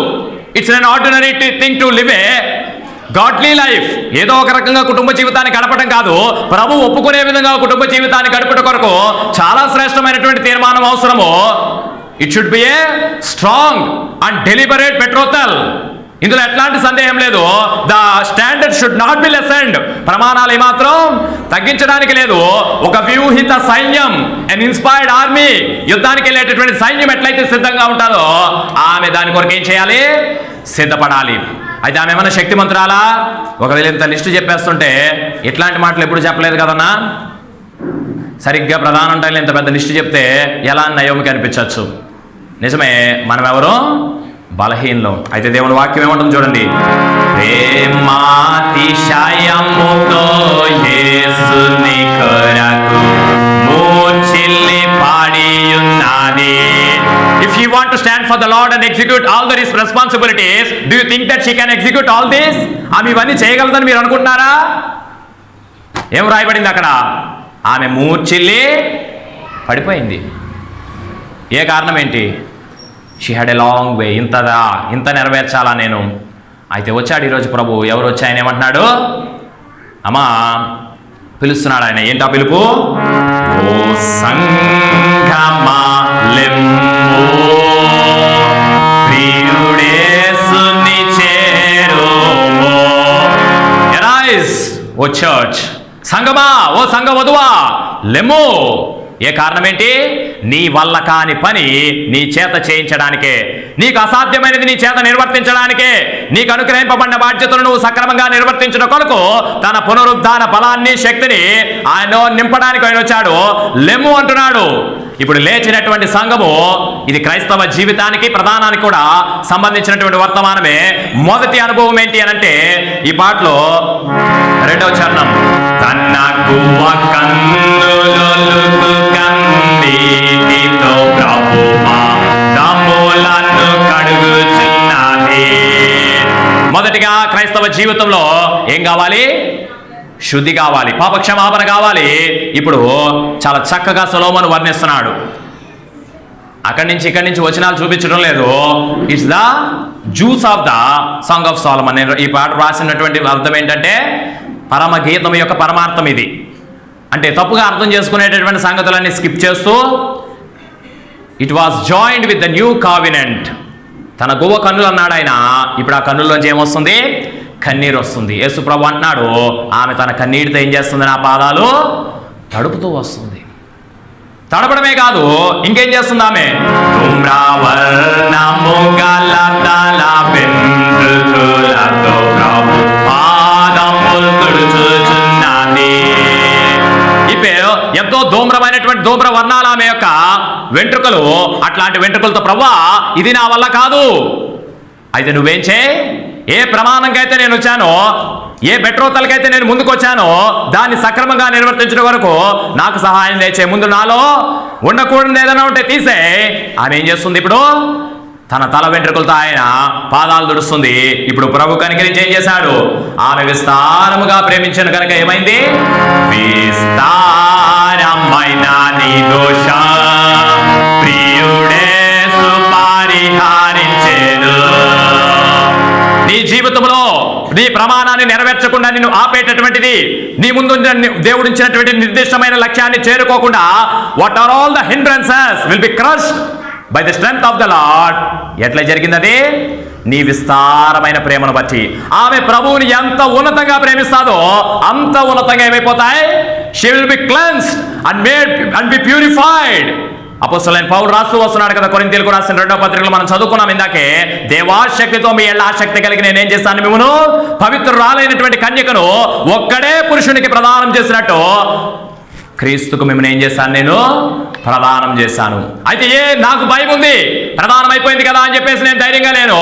It's an ordinary thing to live A godly life. ఏదో ఒక రకంగా కుటుంబ జీవితాన్ని గడపడం కాదు, ప్రభు ఒప్పుకునే విధంగా కుటుంబ జీవితాన్ని గడపడం కొరకు చాలా శ్రేష్టమైనటువంటి తీర్మానం అవసరము. It should be a strong and deliberate betrothal. ఇందులో ఎట్లాంటి సందేహం లేదు. The standard should not be lessened. ప్రమాణాలు ఏమాత్రం తగ్గించడానికి లేదు. ఒక వ్యూహిత సైన్యం, ఎన్ ఇన్స్పైర్డ్ ఆర్మీ, యుద్ధానికి వెళ్ళేటటువంటి సైన్యం ఎట్లయితే సిద్ధంగా ఉంటుందో ఆమె దాని కొరకు ఏం చేయాలి? సిద్ధపడాలి. అయితే ఆమె ఏమైనా శక్తిమంతురాలా? ఒకవేళ ఇంత లిస్టు చెప్పేస్తుంటే ఇట్లాంటి మాటలు ఎప్పుడు చెప్పలేదు కదన్నా. సరిగ్గా ప్రధానం టైంలో ఇంత పెద్ద లిస్టు చెప్తే ఎలా నయోమికి అనిపించవచ్చు. నిజమే, మనం ఎవరు? బలహీనలం. అయితే దేవుని వాక్యం ఏమంటుంది చూడండి. ప్రేమాతిశయముతో యేసుని కొరకు మూర్ఛిల్లి పాడియున్నది. If you want to stand for the Lord and execute all the his responsibilities, do you think that she can execute all this? ఆమె ఇవన్నీ చేయగలదని మీరు అనుకుంటున్నారా? ఏం రాయబడింది అక్కడ? ఆమె మూర్ఛిల్లి పడిపోయింది. ఏ కారణం ఏంటి? She had a long way. ఇంత నెరవేర్చాలా నేను? అయితే వచ్చాడు ఈరోజు ప్రభు. ఎవరు వచ్చి ఆయన ఏమంటున్నాడు? అమ్మా పిలుస్తున్నాడు ఆయన. ఏంటా పిలుపు? ఓ సంఘమా లెమ్ము, ప్రియుడేసుని చేరుము. ఎరైజ్ ఓ చర్చ్. సంఘమా, ఓ సంఘ వధువా లెమ్ము. ఏ కారణం ఏంటి? నీ వల్ల కాని పని నీ చేత చేయించడానికే, నీకు అసాధ్యమైనది నీ చేత నిర్వర్తించడానికే, నీకు అనుగ్రహింపబడిన బాధ్యతలను నువ్వు సక్రమంగా నిర్వర్తించడం కొరకు తన పునరుద్ధాన బలాన్ని శక్తిని ఆయన నింపడానికి ఆయన వచ్చాడు. లెమ్ము అంటున్నాడు. ఇప్పుడు లేచినటువంటి సంఘము ఇది క్రైస్తవ జీవితానికి ప్రధానానికి కూడా సంబంధించినటువంటి వర్తమానమే. మొదటి అనుభవం ఏంటి అనంటే ఈ పాటలో 2వ చరణం. తన గువ్వ కన్నులొలుకు కన్నీటితో ప్రభువా దమ్ములను కడుగుచున్నది. మొదటిగా క్రైస్తవ జీవితంలో ఏం కావాలి? శుద్ధి కావాలి, పాపక్షమాపణ కావాలి. ఇప్పుడు చాలా చక్కగా సొలొమోను వర్ణిస్తున్నాడు. ఇక్కడి నుంచి వచనాలు చూపించడం లేదు. It's the juice of the song of Solomon. ఈ పాట రాసినటువంటి అర్థం ఏంటంటే పరమ గీతం యొక్క పరమార్థం ఇది. అంటే తప్పుగా అర్థం చేసుకునేటటువంటి సంగతులన్నీ స్కిప్ చేస్తూ it was joined with the new covenant. తన గువ్వ కన్నులు అన్నాడు ఆయన. ఇప్పుడు ఆ కన్నుల్లోంచి ఏమొస్తుంది? కన్నీరు వస్తుంది. యేసు ప్రభు అంటున్నాడు ఆమె తన కన్నీటితో ఏం చేస్తుంది? నా పాదాలు తడుపుతూ వస్తుంది. తడపడమే కాదు, ఇంకేం చేస్తుంది ఆమె? ఎంతో ధూమ్రమైనటువంటి ధూమ్ర వర్ణాలు ఆమె యొక్క వెంట్రుకలు. అట్లాంటి వెంట్రుకలతో ప్రభువా ఇది నా వల్ల కాదు. అయితే నువ్వేం చేయి? ఏ ప్రమాణంకైతే నేను వచ్చానో, ఏ బెట్రోతలకైతే నేను ముందుకు వచ్చానో దాన్ని సక్రమంగా నిర్వర్తించడం వరకు నాకు సహాయం చేసే. ముందు నాలో ఉండకూడదు ఏదైనా ఉంటే తీసే. ఆమె ఏం చేస్తుంది? ఇప్పుడు తన తల వెంట్రుకలతో ఆయన పాదాలు దుడుస్తుంది. ఇప్పుడు ప్రభు కనికరించి ఏం చేశాడు? ఆమె విస్తారముగా ప్రేమించను కనుక ఏమైంది? విస్తారమైన నీ దోషం ప్రియుడేసు పరిహరించెను. నీ జీవితంలో నీ ప్రమాణాన్ని నెరవేర్చకుండా నిన్ను ఆపేటటువంటిది, నీ ముందు దేవుడించినటువంటి నిర్దిష్టమైన లక్ష్యాన్ని చేరుకోకుండా what are all the hindrances will be crushed by the strength of the lord. ఎట్లా జరిగింది అది? నీ విస్తారమైన ప్రేమను బట్టి. ఆమె ప్రభువుని ఎంత ఉన్నతంగా ప్రేమిస్తాదో అంత ఉన్నతంగా ఏమైపోతాయి? She will be cleansed and made and be purified. అపోస్తలుడైన పౌలు రాస్తూ వస్తున్నాడు కదా కొరింథీయులకు రాసిన 2వ పత్రికలో మనం చదువుకున్నాం ఇందాకే. దేవాశక్తితో మీ ఎళ్ళ ఆసక్తి కలిగి నేనేం చేస్తాను? మిమ్మను పవిత్రురాలైనటువంటి కన్యకను ఒక్కడే పురుషునికి ప్రదానం చేసినట్టు క్రీస్తుకు మిమ్మల్ని ఏం చేశాను? నేను ప్రదానం చేశాను. అయితే నాకు భయం ఉంది, ప్రదానం అయిపోయింది కదా అని చెప్పేసి నేను ధైర్యంగా లేను.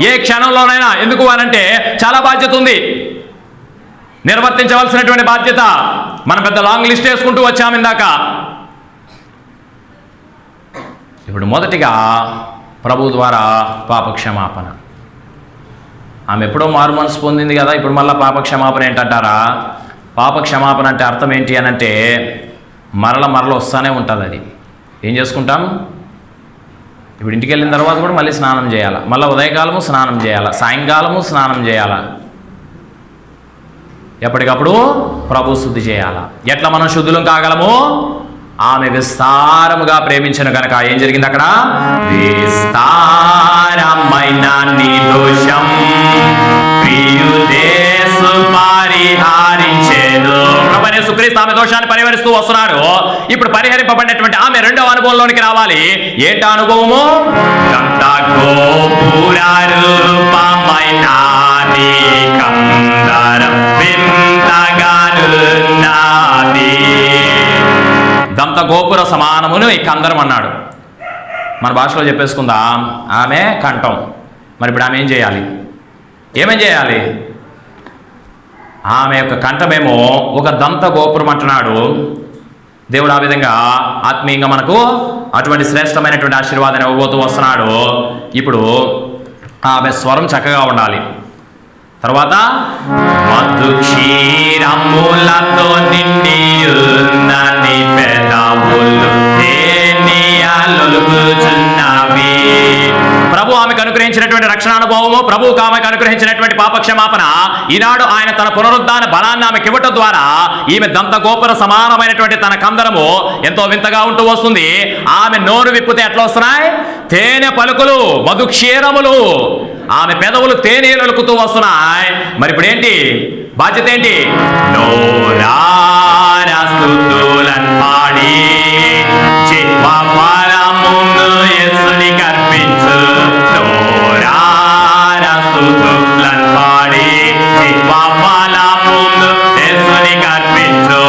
ఏ క్షణంలోనైనా. ఎందుకు అనంటే చాలా బాధ్యత ఉంది, నిర్వర్తించవలసినటువంటి బాధ్యత. మనం పెద్ద లాంగ్ లిస్ట్ వేసుకుంటూ వచ్చాము ఇందాక. ఇప్పుడు మొదటిగా ప్రభు ద్వారా పాపక్షమాపణ. ఆమె ఎప్పుడో మారు మనసు పొందింది కదా, ఇప్పుడు మళ్ళీ పాపక్షమాపణ ఏంటంటారా? పాపక్షమాపణ అంటే అర్థం ఏంటి అని అంటే మరల వస్తూనే ఉంటుంది. అది ఏం చేసుకుంటాం? ఇప్పుడు ఇంటికి వెళ్ళిన తర్వాత కూడా మళ్ళీ స్నానం చేయాలా, మళ్ళీ ఉదయకాలము స్నానం చేయాలా, సాయంకాలము స్నానం చేయాలా, ఎప్పటికప్పుడు ప్రభు శుద్ధి చేయాలా. ఎట్లా మనం శుద్ధులం కాగలము? ఆమె విస్తారముగా ప్రేమించను కనుక ఏం జరిగింది అక్కడ? విస్తారమైన నిర్దోషం ప్రియుదేసు పరిహరించెను. ప్రభువైన యేసుక్రీస్తు ఆమె దోషాన్ని పరిహరిస్తూ వస్తున్నాడు. ఇప్పుడు పరిహరింపబడినటువంటి ఆమె రెండవ అనుభవంలోనికి రావాలి. ఏంట అనుభవము? గంట గోపుర రూపమైన నీ కందరం వింతగానున్నది. దంత గోపుర సమానమును ఈ కందరం అన్నాడు. మన భాషలో చెప్పేసుకుందాం, ఆమె కంఠం. మరి ఇప్పుడు ఆమె ఏం చేయాలి? ఏమేం చేయాలి? ఆమె యొక్క కంఠమేమో ఒక దంత గోపురం అంటున్నాడు దేవుడు. ఆ విధంగా ఆత్మీయంగా మనకు అటువంటి శ్రేష్టమైనటువంటి ఆశీర్వాదాన్ని ఇవ్వబోతూ వస్తున్నాడు. ఇప్పుడు ఆమె స్వరం చక్కగా ఉండాలి. తర్వాత మధు క్షీరములతో నిండి ఉన్న నీ పెదవులు తేనియాలొలుకుచున్నవి. ప్రభు ఆమెకు అనుగ్రహించినటువంటి రక్షణ అనుభవము, ప్రభువుకు ఆమెకు అనుగ్రహించినటువంటి పాపక్షమాపణ, ఈనాడు ఆయన తన పునరుద్ధాన బలాన్ని ఆమెకి ఇవ్వటం ద్వారా ఈమె దంత గోపుర సమానమైనటువంటి తన కందరము ఎంతో వింతగా ఉంటూ వస్తుంది. ఆమె నోరు విప్పితే ఎట్లా వస్తున్నాయి? తేనె పలుకులు, మధు క్షీరములు. ఆమె పెదవులు తేనెలొలుకుతూ వస్తున్నాయి. మరి ఇప్పుడు ఏంటి బాధ్యత? ఏంటి? నోరారా స్తుతులను పాడి చిత్వఫలమును యేసునికి అర్పించు. నోరారా స్తుతులను పాడి చిత్వఫలమును యేసునికి అర్పించు.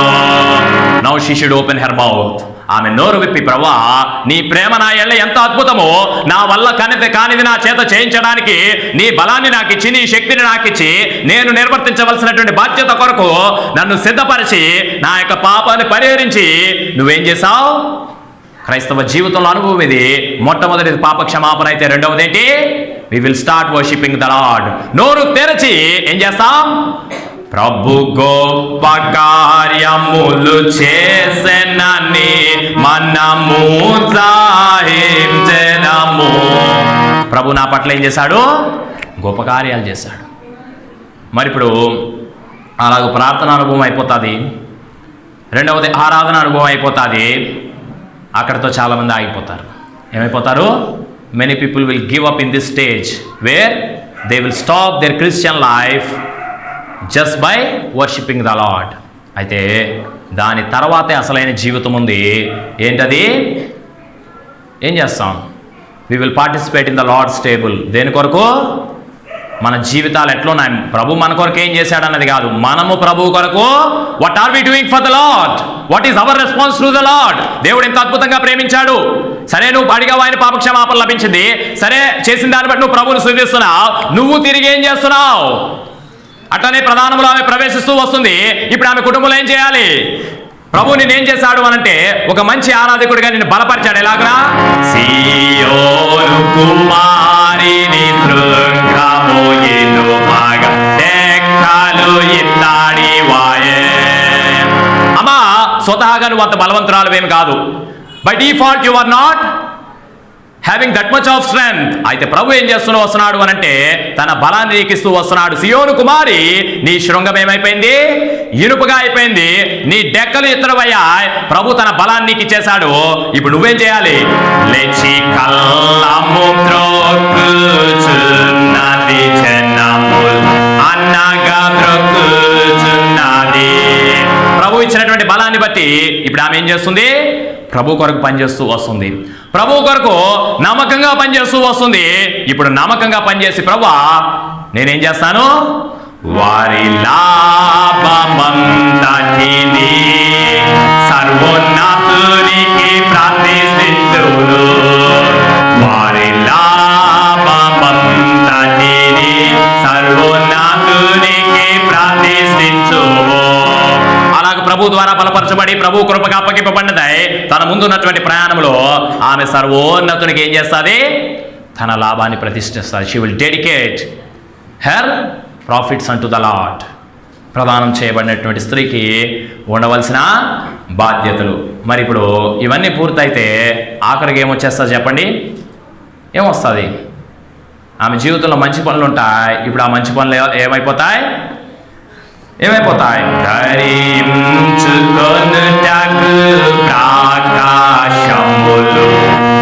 Now she should open her mouth. ఆమె నోరు విప్పి, ప్రభువా నీ ప్రేమ నా ఎల్ల ఎంత అద్భుతమో, నా వల్ల కానిది నా చేత చేయించడానికి నీ బలాన్ని నాకు ఇచ్చి, నీ శక్తిని నాకు ఇచ్చి, నేను నిర్వర్తించవలసినటువంటి బాధ్యత కొరకు నన్ను సిద్ధపరిచి నా యొక్క పాపాన్ని పరిహరించి నువ్వేం చేశావు? క్రైస్తవ జీవితంలో అనుభవం ఇది. మొట్టమొదటిది పాపక్షమాపణ అయితే రెండవది ఏంటి? We will start worshipping the Lord. నోరు తెరచి ఏం చేస్తాం? ప్రభు గొప్ప కార్యములు చేసెనని మనము జాహించెదము. ప్రభు నా పట్ల ఏం చేశాడు? గొప్ప కార్యాలు చేశాడు. మరి ఇప్పుడు అలాగ ప్రార్థన అనుభవం అయిపోతుంది, రెండవది ఆరాధన అనుభవం అయిపోతుంది. అక్కడితో చాలామంది ఆగిపోతారు. ఏమైపోతారు? Many people will give up in this stage where they will stop there Christian life just by worshipping the lord. అయితే దాని తర్వాతే అసలైన జీవితం ఉంది. ఏంటది? ఏం చేస్తాం? We will participate in the lord's table. దేని కొరకు? మన జీవితాలు ఎట్లున్నాయి? ప్రభు మన కొరకు ఏం చేశాడు అన్నది కాదు, మనము ప్రభు కొరకు what are we doing for the Lord? What is our response to the Lord? దేవుడు ఎంత అద్భుతంగా ప్రేమించాడు. సరే, నువ్వు అడిగావు, ఆయన పాపక్షమాపణ లభించింది. సరే, చేసిన దాన్ని బట్టి నువ్వు ప్రభువును స్తుతిస్తున్నావు. నువ్వు తిరిగి ఏం చేస్తున్నావు? అట్లనే ప్రధానంలో ఆమె ప్రవేశిస్తూ వస్తుంది. ఇప్పుడు ఆమె కుటుంబంలో ఏం చేయాలి? ప్రభు నేనేం చేశాడు అనంటే ఒక మంచి ఆరాధకుడిగా నిన్ను బలపరిచాడు. ఎలాగా? సియోను కుమారిని శృంగమోయిను మగ డెక్కలు ఇత్తాడి వాయే. అమ్మా, స్వతహాగా నువ్వు అంత బలవంతురాలువేమి కాదు. By default you are not having that much of strength. అయితే ప్రభు ఏం చేస్తూ వస్తున్నాడు అనంటే తన బలాన్ని నీకిస్తూ వస్తున్నాడు. సియోను కుమారి, నీ శృంగం ఏమైపోయింది? ఇనుపుగా అయిపోయింది. నీ డెక్కలు ఇత్తడమయ్యాయి. ప్రభు తన బలాన్ని నీకు ఇచ్చేశాడు. ఇప్పుడు నువ్వేం చేయాలి? లేచి కళ్ళము త్రొక్కుచున్నది జనములు అన్నగా త్రొక్కుచున్నది. ప్రభు ఇచ్చినటువంటి బలాన్ని బట్టి ఇప్పుడు ఆమె ఏం చేస్తుంది? ప్రభు కొరకు పనిచేస్తూ వస్తుంది. ప్రభు కొరకు నమ్మకంగా పనిచేస్తూ వస్తుంది. ఇప్పుడు నమ్మకంగా పనిచేసి, ప్రభువా నేనేం చేస్తాను? వారి లాభమంతటిని సర్వోన్నతునికి ప్రతిష్ఠింతును. వారి లాభమంతటిని సర్వోన్నతునికి ప్రతిష్ఠించుము. అలాగ ప్రభు ద్వారా బలపరచబడి ప్రభు కృపగా అప్పగింపబడినదై తన ముందున్నటువంటి ప్రయాణంలో ఆమె సర్వోన్నతునికి ఏం చేస్తుంది? తన లాభాన్ని ప్రతిష్ఠిస్తుంది. She will dedicate her profits unto the lord. ప్రదానం చేయబడినటువంటి స్త్రీకి ఉండవలసిన బాధ్యతలు. మరి ఇప్పుడు ఇవన్నీ పూర్తయితే ఆఖరికి ఏమొచ్చేస్తుంది చెప్పండి? ఏమొస్తుంది? ఆమె జీవితంలో మంచి పనులు ఉంటాయి. ఇప్పుడు ఆ మంచి పనులు ఏమైపోతాయి? ధరించుకొనుటకు ప్రకాశములు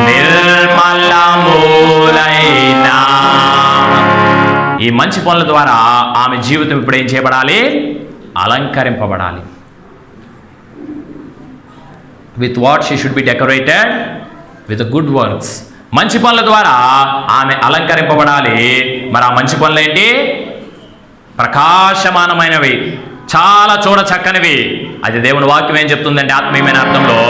నిర్మలములైన ఈ మంచి పనుల ద్వారా ఆమె జీవితం ఇప్పుడు ఏం చేయబడాలి? అలంకరింపబడాలి. With what she should be decorated? With good works. మంచి పనుల ద్వారా ఆమె అలంకరింపబడాలి. మరి ఆ మంచి పనులు ఏంటి? ప్రకాశమానమైనవి, చాలా చూడ చక్కనివి. అది దేవుని వాక్యం ఏం చెప్తుందంటే ఆత్మీయమైన అర్థంలో,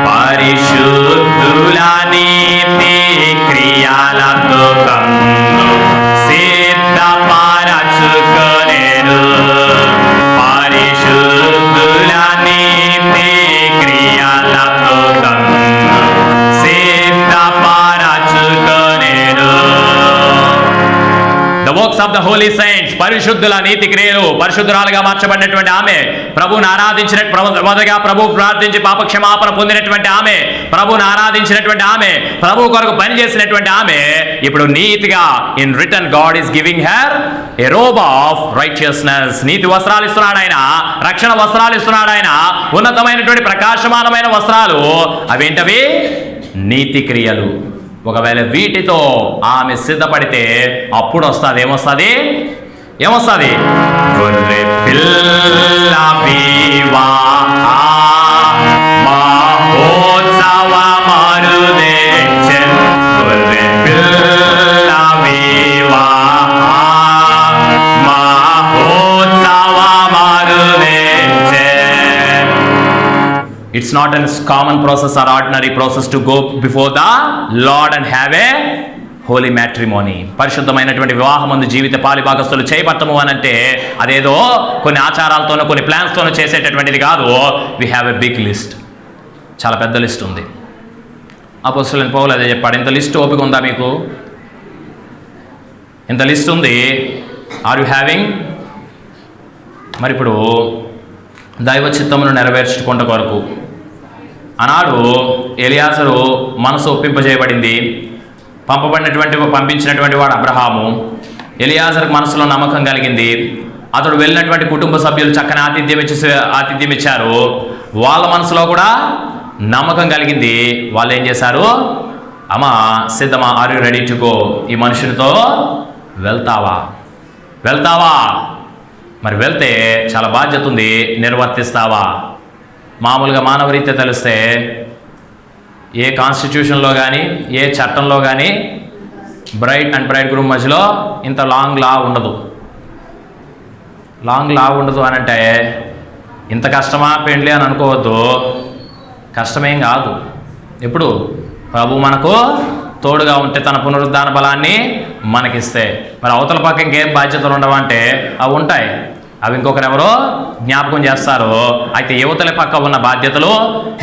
పరిశుద్ధుల నీతి క్రియలతో కన్ను సిద్ధపరచుకొనెను. పరిశుద్ధుల నీతి క్రియలతో కన్ను సిద్ధపరచుకొనెను. The works of the holy saints, పరిశుద్ధుల నీతి క్రియలు. పరిశుద్ధురాలుగా మార్చబడినటువంటి ఆమె, ప్రభువుని ఆరాధించిన మొదటగా ప్రభు ప్రార్థించి పాపక్షమాపణ పొందినటువంటి ఆమె, ప్రభువుని ఆరాధించినటువంటి ఆమె, ప్రభు కొరకు పనిచేసినటువంటి ఆమె ఇప్పుడు నీతిగా in return God is giving her A robe of righteousness. నీతి వస్త్రాలు ఇస్తున్నాడు ఆయన, రక్షణ వస్త్రాలు ఇస్తున్నాడు ఆయన, ఉన్నతమైనటువంటి ప్రకాశమానమైన వస్త్రాలు. అవేంటవి? నీతి క్రియలు. ఒకవేళ వీటితో ఆమె సిద్ధపడితే అప్పుడు వస్తుంది. ఏమొస్తుంది? గొర్రె పిల్ల వివాహ మహోత్సవమును తెచ్చెను. గొర్రె పిల్ల వివాహ మహోత్సవమును తెచ్చెను. It's not a common process or ordinary process to go before the Lord and have a holy matrimony. పరిశుద్ధమైనటువంటి వివాహమందు జీవిత పాలిభాగస్తులు చేయబట్టము అని అంటే అదేదో కొన్ని ఆచారాలతోనో కొన్ని ప్లాన్స్తోనో చేసేటటువంటిది కాదు. We have a big list. చాలా పెద్ద లిస్ట్ ఉంది. అపోస్తలుడైన పౌలు అదే చెప్పాడు. ఇంత లిస్ట్ ఓపిక ఉందా మీకు? ఇంత లిస్ట్ ఉంది. Are you having? మరి ఇప్పుడు దైవ చిత్తమును నెరవేర్చుకుంట కొరకు ఆనాడు ఎలియాజరు మనసు ఒప్పింపజేయబడింది. పంపించినటువంటి వాడు అబ్రహాము. ఎలియాజరుకు మనసులో నమ్మకం కలిగింది. అతడు వెళ్ళినటువంటి కుటుంబ సభ్యులు చక్కని ఆతిథ్యం ఇచ్చారు. వాళ్ళ మనసులో కూడా నమ్మకం కలిగింది. వాళ్ళు ఏం చేశారు? అమ్మా సిద్ధమా, are you ready to go? ఈ మనుషునితో వెళ్తావా? మరి వెళ్తే చాలా బాధ్యత ఉంది, నిర్వర్తిస్తావా? మామూలుగా మానవరీత్యా తెలిస్తే ఏ కాన్స్టిట్యూషన్లో కానీ ఏ చట్టంలో కానీ బ్రైడ్ అండ్ బ్రైడ్ గ్రూమ్ మధ్యలో ఇంత లాంగ్ లా ఉండదు అని అంటే ఇంత కష్టమా పెండ్లి అని అనుకోవద్దు. కష్టమేం కాదు. ఎప్పుడు ప్రభు మనకు తోడుగా ఉంటే, తన పునరుద్ధాన బలాన్ని మనకిస్తే. మరి అవతల పక్క ఇంకేం బాధ్యతలు ఉండవంటే అవి ఉంటాయి. అవి ఇంకొకరెవరో జ్ఞాపకం చేస్తారు. అయితే యువతల పక్క ఉన్న బాధ్యతలు,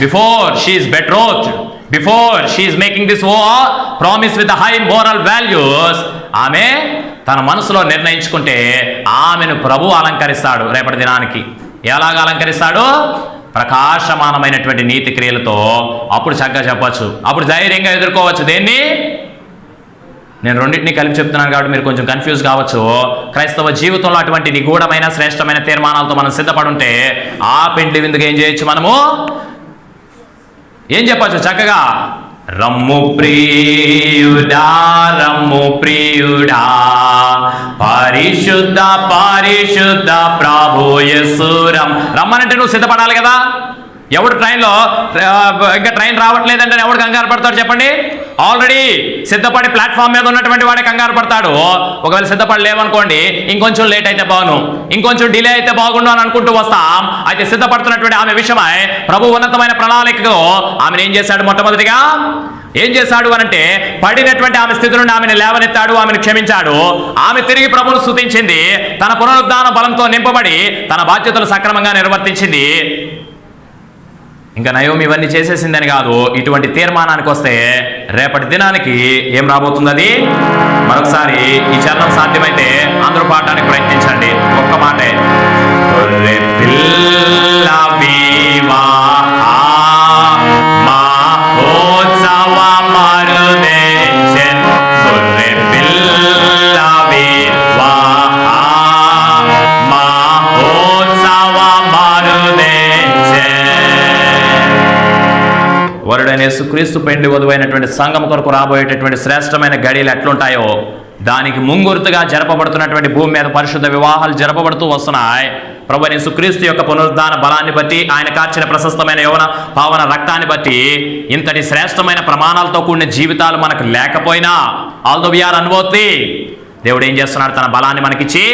before she is betroth, before she is making this promise with high moral values, ఆమె తన మనసులో నిర్ణయించుకుంటే ఆమెను ప్రభు అలంకరిస్తాడు రేపటి దినానికి. ఎలాగ అలంకరిస్తాడు? ప్రకాశమానమైనటువంటి నీతి క్రియలతో. అప్పుడు చక్కగా చెప్పచ్చు, అప్పుడు ధైర్యంగా ఎదుర్కోవచ్చు. దేన్ని? నేను రెండింటినీ కలిపి చెప్తున్నాను కాబట్టి మీరు కొంచెం కన్ఫ్యూజ్ కావచ్చు. క్రైస్తవ జీవితంలో అటువంటి నిగూఢమైన శ్రేష్టమైన తీర్మానాలతో మనం సిద్ధపడి ఉంటే ఆ పెండ్లి విందుకు ఏం చేయొచ్చు? మనము ఏం చెప్పచ్చు? చక్కగా రమ్ము ప్రియుడా, రమ్ము ప్రియుడా, పరిశుద్ధ పరిశుద్ధ ప్రభు యేసు రమ్మనంటే నువ్వు సిద్ధపడాలి కదా. ఎవడు ట్రైన్లో ఇంకా ట్రైన్ రావట్లేదంటే ఎవడు కంగారు పడతాడు చెప్పండి? ఆల్రెడీ సిద్ధపడి ప్లాట్ఫామ్ మీద ఉన్నటువంటి వాడే కంగారు పడతాడు. ఒకవేళ సిద్ధపడలేమనుకోండి, ఇంకొంచెం లేట్ అయితే బాగును, ఇంకొంచెం డిలే అయితే బాగుండు అని అనుకుంటూ వస్తాం. అయితే సిద్ధపడుతున్నటువంటి ఆమె విషయమై ప్రభు ఉన్నతమైన ప్రణాళికలో ఆమెను ఏం చేశాడు? మొట్టమొదటిగా ఏం చేశాడు అనంటే పడినటువంటి ఆమె స్థితి నుండి ఆమెను లేవనెత్తాడు, ఆమెను క్షమించాడు. ఆమె తిరిగి ప్రభువును స్తుతించింది. తన పునరుద్ధాన బలంతో నింపబడి తన బాధ్యతలు సక్రమంగా నిర్వర్తించింది. ఇంకా నయోమి ఇవన్నీ చేసేసిందని కాదు, ఇటువంటి తీర్మానానికి వస్తే రేపటి దినానికి ఏం రాబోతుంది అది మరొకసారి ఈ చరణం సాధ్యమైతే అందరూ పాడడానికి ప్రయత్నించండి. ఒక్క మాటే. గొర్రె పిల్ల వివాహ మహోత్సవ మరుదేశన్, గొర్రె పిల్ల వివాహ మహోత్సవ మరుదేశన్. వరుడైన యేసుక్రీస్తు పెండ్లి వధువైనటువంటి సంఘం కొరకు రాబోయేటటువంటి శ్రేష్టమైన గడియలు ఎట్లుంటాయో దానికి ముంగుర్తుగా జరపబడుతున్నటువంటి భూమి మీద పరిశుద్ధ వివాహాలు జరపబడుతూ వస్తున్నాయి. ప్రభువైన యేసుక్రీస్తు యొక్క పునరుద్ధాన బలాన్ని బట్టి, ఆయన కార్చిన ప్రశస్తమైన యవ్వన పావన రక్తాన్ని బట్టి ఇంతటి శ్రేష్టమైన ప్రమాణాలతో కూడిన జీవితాలు మనకు లేకపోయినా, ఆల్దో వి ఆర్ అన్వర్తీ, దేవుడు ఏం చేస్తున్నాడు, తన బలాన్ని మనకిచ్చి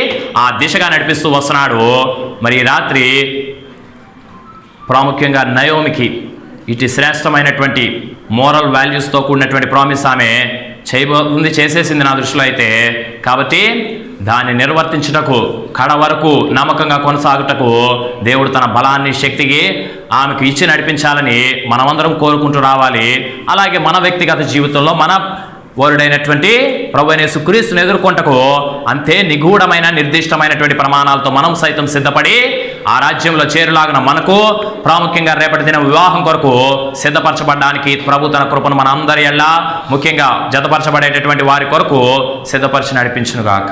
ఆ దిశగా నడిపిస్తూ వస్తున్నాడు. మరి ఈ రాత్రి ప్రాముఖ్యంగా నయోమికి ఇటు శ్రేష్టమైనటువంటి మోరల్ వాల్యూస్తో కూడినటువంటి ప్రామిస్ ఆమె చేయబోతుంది, చేసేసింది నా దృష్టిలో అయితే. కాబట్టి దాన్ని నిర్వర్తించుటకు, కడ వరకు నమ్మకంగా కొనసాగుటకు దేవుడు తన బలాన్ని, శక్తికి ఆమెకు ఇచ్చి నడిపించాలని మనమందరం కోరుకుంటూ రావాలి. అలాగే మన వ్యక్తిగత జీవితంలో మన వరుడైనటువంటి ప్రభువైన యేసుక్రీస్తును ఎదుర్కొంటకు అంతే నిగూఢమైన నిర్దిష్టమైనటువంటి ప్రమాణాలతో మనం సైతం సిద్ధపడి ఆ రాజ్యంలో చేరులాగిన మనకు ప్రాముఖ్యంగా రేపటి దిన వివాహం కొరకు సిద్ధపరచబడడానికి ప్రభు తన కృపను మన అందరి ఎల్లా, ముఖ్యంగా జతపరచబడేటటువంటి వారి కొరకు సిద్ధపరిచి నడిపించునుగాక.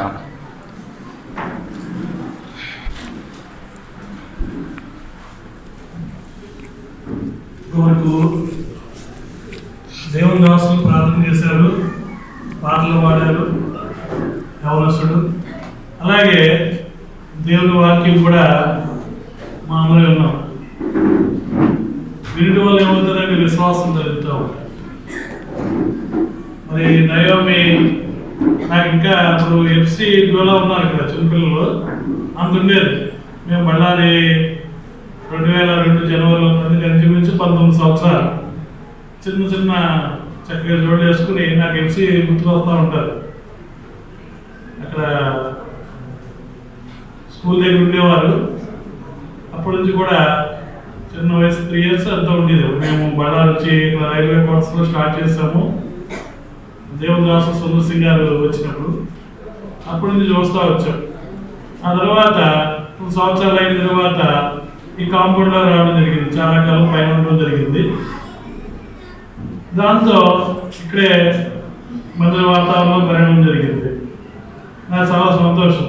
వరకు దేవుని దాసులు ప్రార్థన చేశారు, పాటలు పాడారు యవనస్తుడు. అలాగే దేవుని వాక్యం కూడా మా అందరూ ఉన్నాం. వినడం వల్ల ఏమవుతుందంటే విశ్వాసం కలుగుతూ ఉంటాం. మరి నయోమి నాకు ఇంకా ఇప్పుడు ఎఫ్సి డ్యూలో ఉన్నారు కదా చిన్నపిల్లలు, అంత ఉండేది. మేము బళ్ళారి 2002 జనవరిలో ఇంచుమించు 19 సంవత్సరాలు చిన్న చిన్న చక్కగా జోళ్ళు వేసుకుని నాకు ఎఫ్సి గుర్తుకొస్తూ ఉంటారు. అక్కడ స్కూల్ దగ్గర ఉండేవారు. అప్పటి నుంచి కూడా చిన్న వయసు 3 years అంతా ఉండేది. మేము బళ్ళారి వచ్చి రైల్వే కోర్సులో స్టార్ట్ చేసాము. దేవదాసు సుందర్ సింగ్ గారు వచ్చినప్పుడు అప్పటి నుంచి చూస్తూ వచ్చాం. ఆ తర్వాత 2 సంవత్సరాలు అయిన తర్వాత ఈ కాంపౌండ్లో రావడం జరిగింది. చాలా కాలం పైన ఉండడం జరిగింది. దాంతో ఇక్కడే మందుల వాతావరణంలో పెరగడం జరిగింది. నాకు చాలా సంతోషం.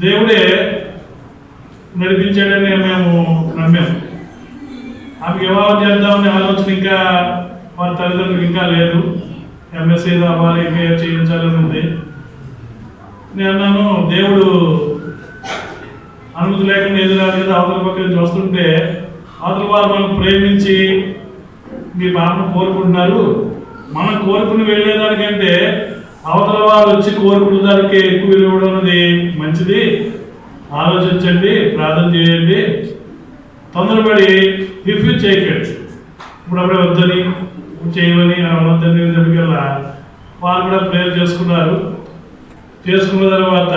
దేవుడే నడిపించాడని మేము నమ్మాము. ఆమెకి వివాహం చేద్దామనే ఆలోచన ఇంకా వారి తల్లిదండ్రులకు ఇంకా లేదు. ఎంఎస్సీ అవ్వాలి, ఇంకా చేయించాలని ఉంది. నేను అన్నాను, దేవుడు అనుమతి లేకుండా ఎదురాలి కదా. అవతల పక్కన చూస్తుంటే అవతల వారు మనం ప్రేమించి మీ పాపను కోరుకుంటున్నారు. మనం కోరుకుని వెళ్ళేదానికంటే అవతల వారు వచ్చి కోరుకునే దానికి ఎక్కువ ఇవ్వడం అనేది మంచిది. ఆలోచించండి, ప్రార్థన చేయండి, తొందరపడి రిఫ్యూజ్ చేయకండి. ఇప్పుడప్పుడే వద్దని చేయమని వద్దని చెప్పికల్లా వాళ్ళు కూడా ప్రేయర్ చేసుకున్నారు. చేసుకున్న తర్వాత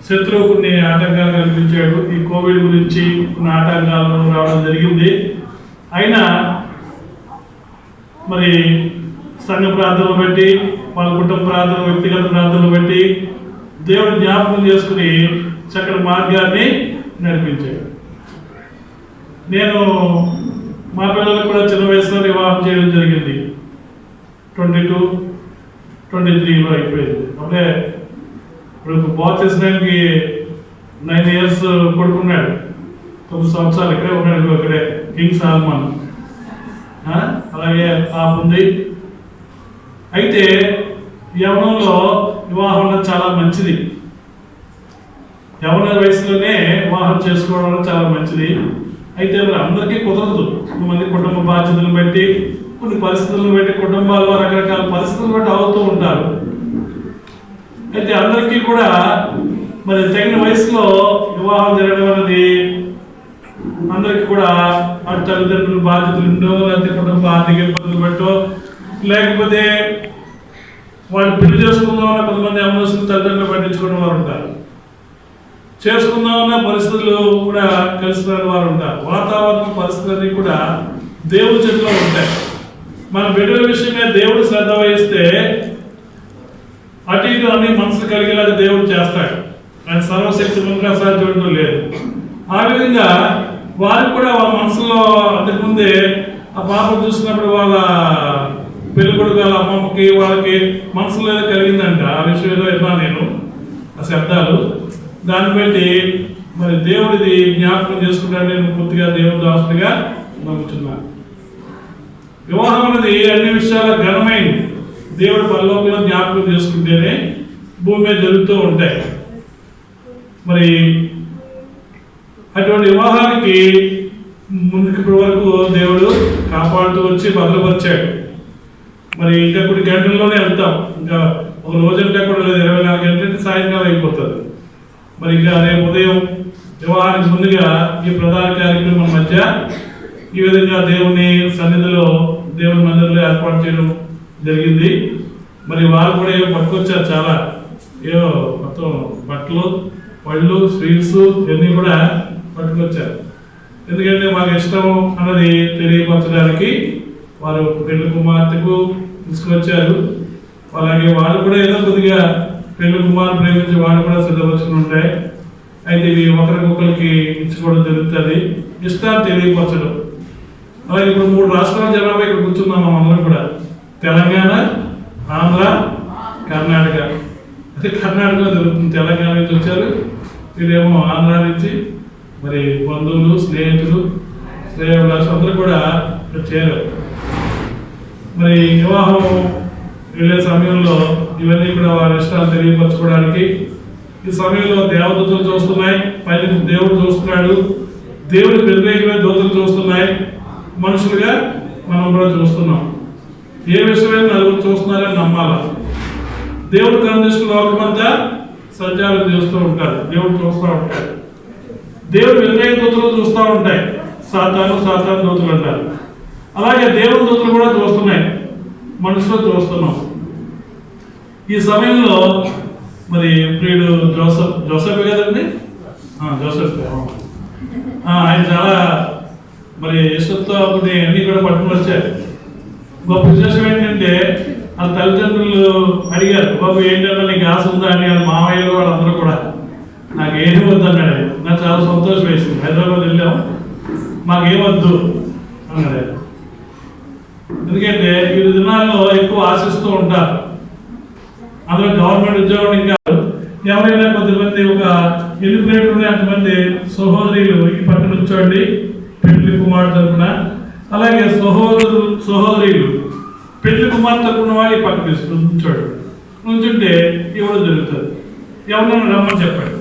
శత్రువు కొన్ని ఆటంకాలు కల్పించాడు. ఈ కోవిడ్ గురించి కొన్ని ఆటంకాలు రావడం జరిగింది. అయినా మరి సంఘ ప్రార్థనలు బట్టి, వాళ్ళ కుటుంబ ప్రార్థనలు, వ్యక్తిగత ప్రార్థనలు బట్టి దేవుడు జ్ఞాపకం చేసుకుని చక్కటి మార్గాన్ని నడిపించాడు. నేను మా పిల్లలకు కూడా చిన్న వయసులో వివాహం చేయడం జరిగింది. 22, 23లో అయిపోయింది. అప్పుడే ఇప్పుడు బాత్ చేసడానికి 9 years కొడుకున్నాడు. 9 సంవత్సరాలు ఇక్కడే ఉన్నాడు. ఇక్కడే కింగ్ సాల్మన్. అలాగే పాప ఉంది. అయితే యవ్వనంలో వివాహం చాలా మంచిది. యవ్వన వయసులోనే వివాహం చేసుకోవడం చాలా మంచిది. అయితే మరి అందరికీ కుదరదు. కొంతమంది కుటుంబ బాధ్యతలను బట్టి, కొన్ని పరిస్థితులను బట్టి, కుటుంబాల్లో రకరకాల పరిస్థితులను బట్టి అవుతూ ఉంటారు. అయితే అందరికీ కూడా మరి తగిన వయసులో వివాహం జరగడం అనేది అందరికీ కూడా అటు తల్లిదండ్రుల బాధ్యతలు ఉండో, లేకపోతే కుటుంబ ఆర్థిక ఇబ్బందులు బట్టో, లేకపోతే వాళ్ళు పెళ్లి చేసుకుందామని కొంతమంది అమ్మవలసిన తల్లిదండ్రులు పట్టించుకునే వారు ఉంటారు. చేసుకుందామన్న పరిస్థితులు కూడా కలిసిన వారు ఉంటారు. వాతావరణ పరిస్థితులన్నీ కూడా దేవుడి చేతిలో ఉంటాయి. మన బిడ్డల విషయమే దేవుడు శ్రద్ధ వహిస్తే అటు ఇటు అన్ని మనసులు కలిగేలాగా దేవుడు చేస్తాడు. ఆయన సర్వశక్తి ముందుగా సాధ్యం లేదు. ఆ విధంగా వారికి కూడా వాళ్ళ మనసులో అంతకుముందే ఆ పాప చూసినప్పుడు వాళ్ళ పెళ్లి కొడుకు అమ్మమ్మకి వాళ్ళకి మనసులో ఏదో కలిగిందంట. ఆ విషయం ఏదో విన్నా నేను ఆ శబ్దాలు. దాన్ని బట్టి మరి దేవుడిది జ్ఞాపకం చేసుకుంటాను. నేను పూర్తిగా దేవుడి దాసుడిగా నమ్ముతున్నాను. వివాహం అనేది అన్ని విషయాల ఘనమైంది. దేవుడు పరలోకంలో జ్ఞాపకం చేసుకుంటేనే భూమి మీద జరుగుతూ ఉంటాయి. మరి అటువంటి వివాహానికి ముందుకు వరకు దేవుడు కాపాడుతూ వచ్చి భద్రపరిచాడు. మరి ఇంకా కొన్ని గంటల్లోనే వెళ్తాం. ఇంకా ఒక రోజంటే కూడా లేదు, 24 గంటలంటే సాయంకాలం అయిపోతుంది. మరి ఇంకా రేపు ఉదయం వివాహానికి ముందుగా ఈ ప్రధాన కార్యక్రమం మధ్య ఈ విధంగా దేవుని సన్నిధిలో దేవుని మందిరంలో ఏర్పాటు చేయడం జరిగింది. మరి వారు కూడా ఏమో పట్టుకొచ్చారు, చాలా ఏవో మొత్తం బట్టలు, పళ్ళు, స్వీట్స్ ఇవన్నీ కూడా పట్టుకొచ్చారు. ఎందుకంటే మాకు ఇష్టం అన్నది తెలియపరచడానికి వారు పెళ్లి కుమార్తెకు తీసుకొచ్చారు. అలాగే వాళ్ళు కూడా ఏదో కొద్దిగా పెళ్లి కుమారు ప్రేమించి వాళ్ళు కూడా సిద్ధపరచుకుని ఉంటాయి. అయితే ఇవి ఒకరికొకరికి ఇచ్చుకోవడం జరుగుతుంది, ఇష్టాన్ని తెలియపరచడం. అలాగే ఇప్పుడు 3 రాష్ట్రాల జనాభా ఇక్కడ కూర్చున్నాం అందరం కూడా. తెలంగాణ, ఆంధ్ర, కర్ణాటక. అయితే కర్ణాటకలో జరుగుతుంది. తెలంగాణ నుంచి వచ్చారు, వీళ్ళేమో ఆంధ్ర నుంచి. మరి బంధువులు, స్నేహితులు, శ్రేయోభిలాషులు అందరూ కూడా చేరారు. మరి వివాహం వెళ్ళే సమయంలో ఇవన్నీ కూడా వారి ఇష్టాలు తెలియపరచుకోవడానికి ఈ సమయంలో దేవదూతలు చూస్తున్నాయి, పైన దేవుడు చూస్తున్నాడు, దేవుడి వ్యతిరేకమైన దూతలు చూస్తున్నాయి, మనుషులుగా మనం కూడా చూస్తున్నాం. ఏ విషయమైనా నలుగురు చూస్తున్నారని నమ్మాల. దేవుడు కనిపిస్తూ లోకమంతా సంచారం చేస్తూ ఉంటాడు, దేవుడు చూస్తూ ఉంటాడు. దేవుడు వ్యతిరేక దూతలు చూస్తూ ఉంటాయి, సాతాను దూతలు అంటారు. అలాగే దేవుని దూతలు కూడా చూస్తున్నాయి, మనుషులు చూస్తున్నాం. ఈ సమయంలో మరి ప్రియుడు జోసెఫ్ కదండి, జోసెఫ్ ఆయన చాలా మరి ఇష్టంతో కొన్ని అన్ని కూడా పట్టుకుని వచ్చారు. గొప్ప విశేషం ఏంటంటే వాళ్ళ తల్లిదండ్రులు అడిగారు, బాబు ఏంటన్నా నీకు ఆశ ఉందా అని. వాళ్ళ మామయ్యలు వాళ్ళందరూ కూడా నాకు ఏమి వద్దు అన్నాడు. నాకు చాలా సంతోషం వేసింది. హైదరాబాద్ వెళ్ళాము, మాకేమొద్దు అన్నాడు. ఎందుకంటే ఈ దినాల్లో ఎక్కువ ఆశిస్తూ ఉంటారు. అందులో గవర్నమెంట్ ఉద్యోగం ఇంకా ఎవరైనా కొంతమంది ఒక ఎలిబ్రేట్ ఉండే అంతమంది సహోదరులు ఈ పక్కన ఉంచండి పెళ్లి కుమారుడు తరపున. అలాగే సహోదరులు పెళ్లి కుమార్తె తరపున వాళ్ళు ఈ పక్కన ఉంచాడు. ఉంచుంటే ఇవ్వడం జరుగుతుంది. ఎవరైనా రమ్మని చెప్పండి.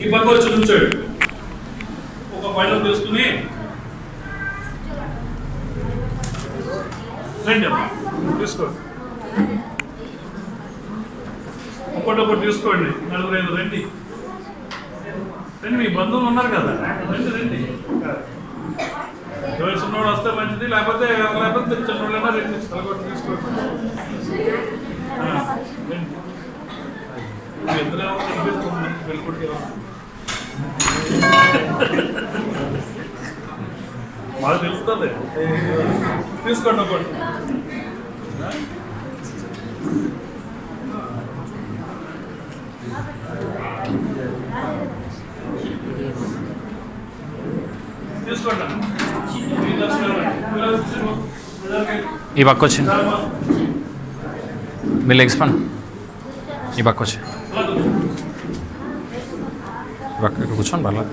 ఈ పక్క వచ్చి ఉంచాడు. ఒక పైన తీసుకుని రండి తీసుకోండి, ఒకటి తీసుకోండి. 4-5 రండి. మీ బంధువులు ఉన్నారు కదా, రండి. వయసు ఉన్నవాడు వస్తే మంచిది, లేకపోతే చిన్నవాళ్ళైనా రండి. తలకొట్టి తీసుకోండి. ఇద్దరు కనిపిస్తుంది పెళ్ళికొట్టి మాకు తెలుస్తుంది. తీసుకోండి ఒకటి. తీసుకోండి. ఈ పక్క వచ్చింది, మీ లెగ్స్ పని ఈ పక్క వచ్చి ఇక్కడ కూర్చోండి. బాగా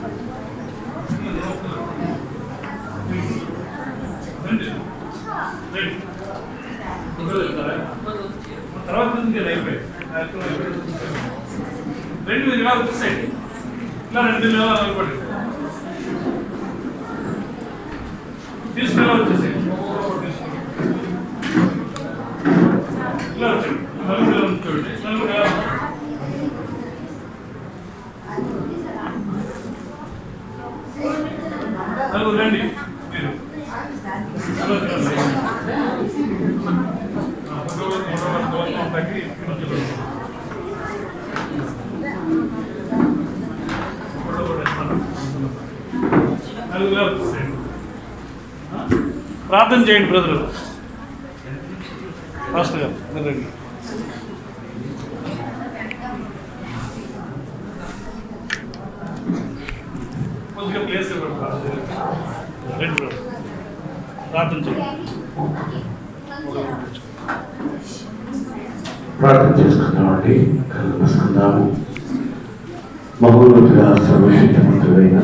తర్వాత అయిపోయి రెండు ఇలా వచ్చేసాయి. ఇలా 2 నెలలు అనుకోండి, తీసుకుని వచ్చేసాయి. ఇలా వచ్చండి, 4 నెలలు చూడండి. 4 రండి మీరు. తగ్గి నలుగురు వచ్చేసేయండి. ప్రార్థన చేయండి బ్రదరు. పాస్టర్ గారు మీరు రండి. కొద్దిగా ప్లేస్ ఇవ్వండి పాస్టర్ గారు. రండి బ్రదర్, ప్రార్థన చేయండి. ప్రార్థన చేసుకుందామండి. కళ్ళు మూసుకుందాము. మహోన్నతుడా, సర్వశక్తిమంతుడైన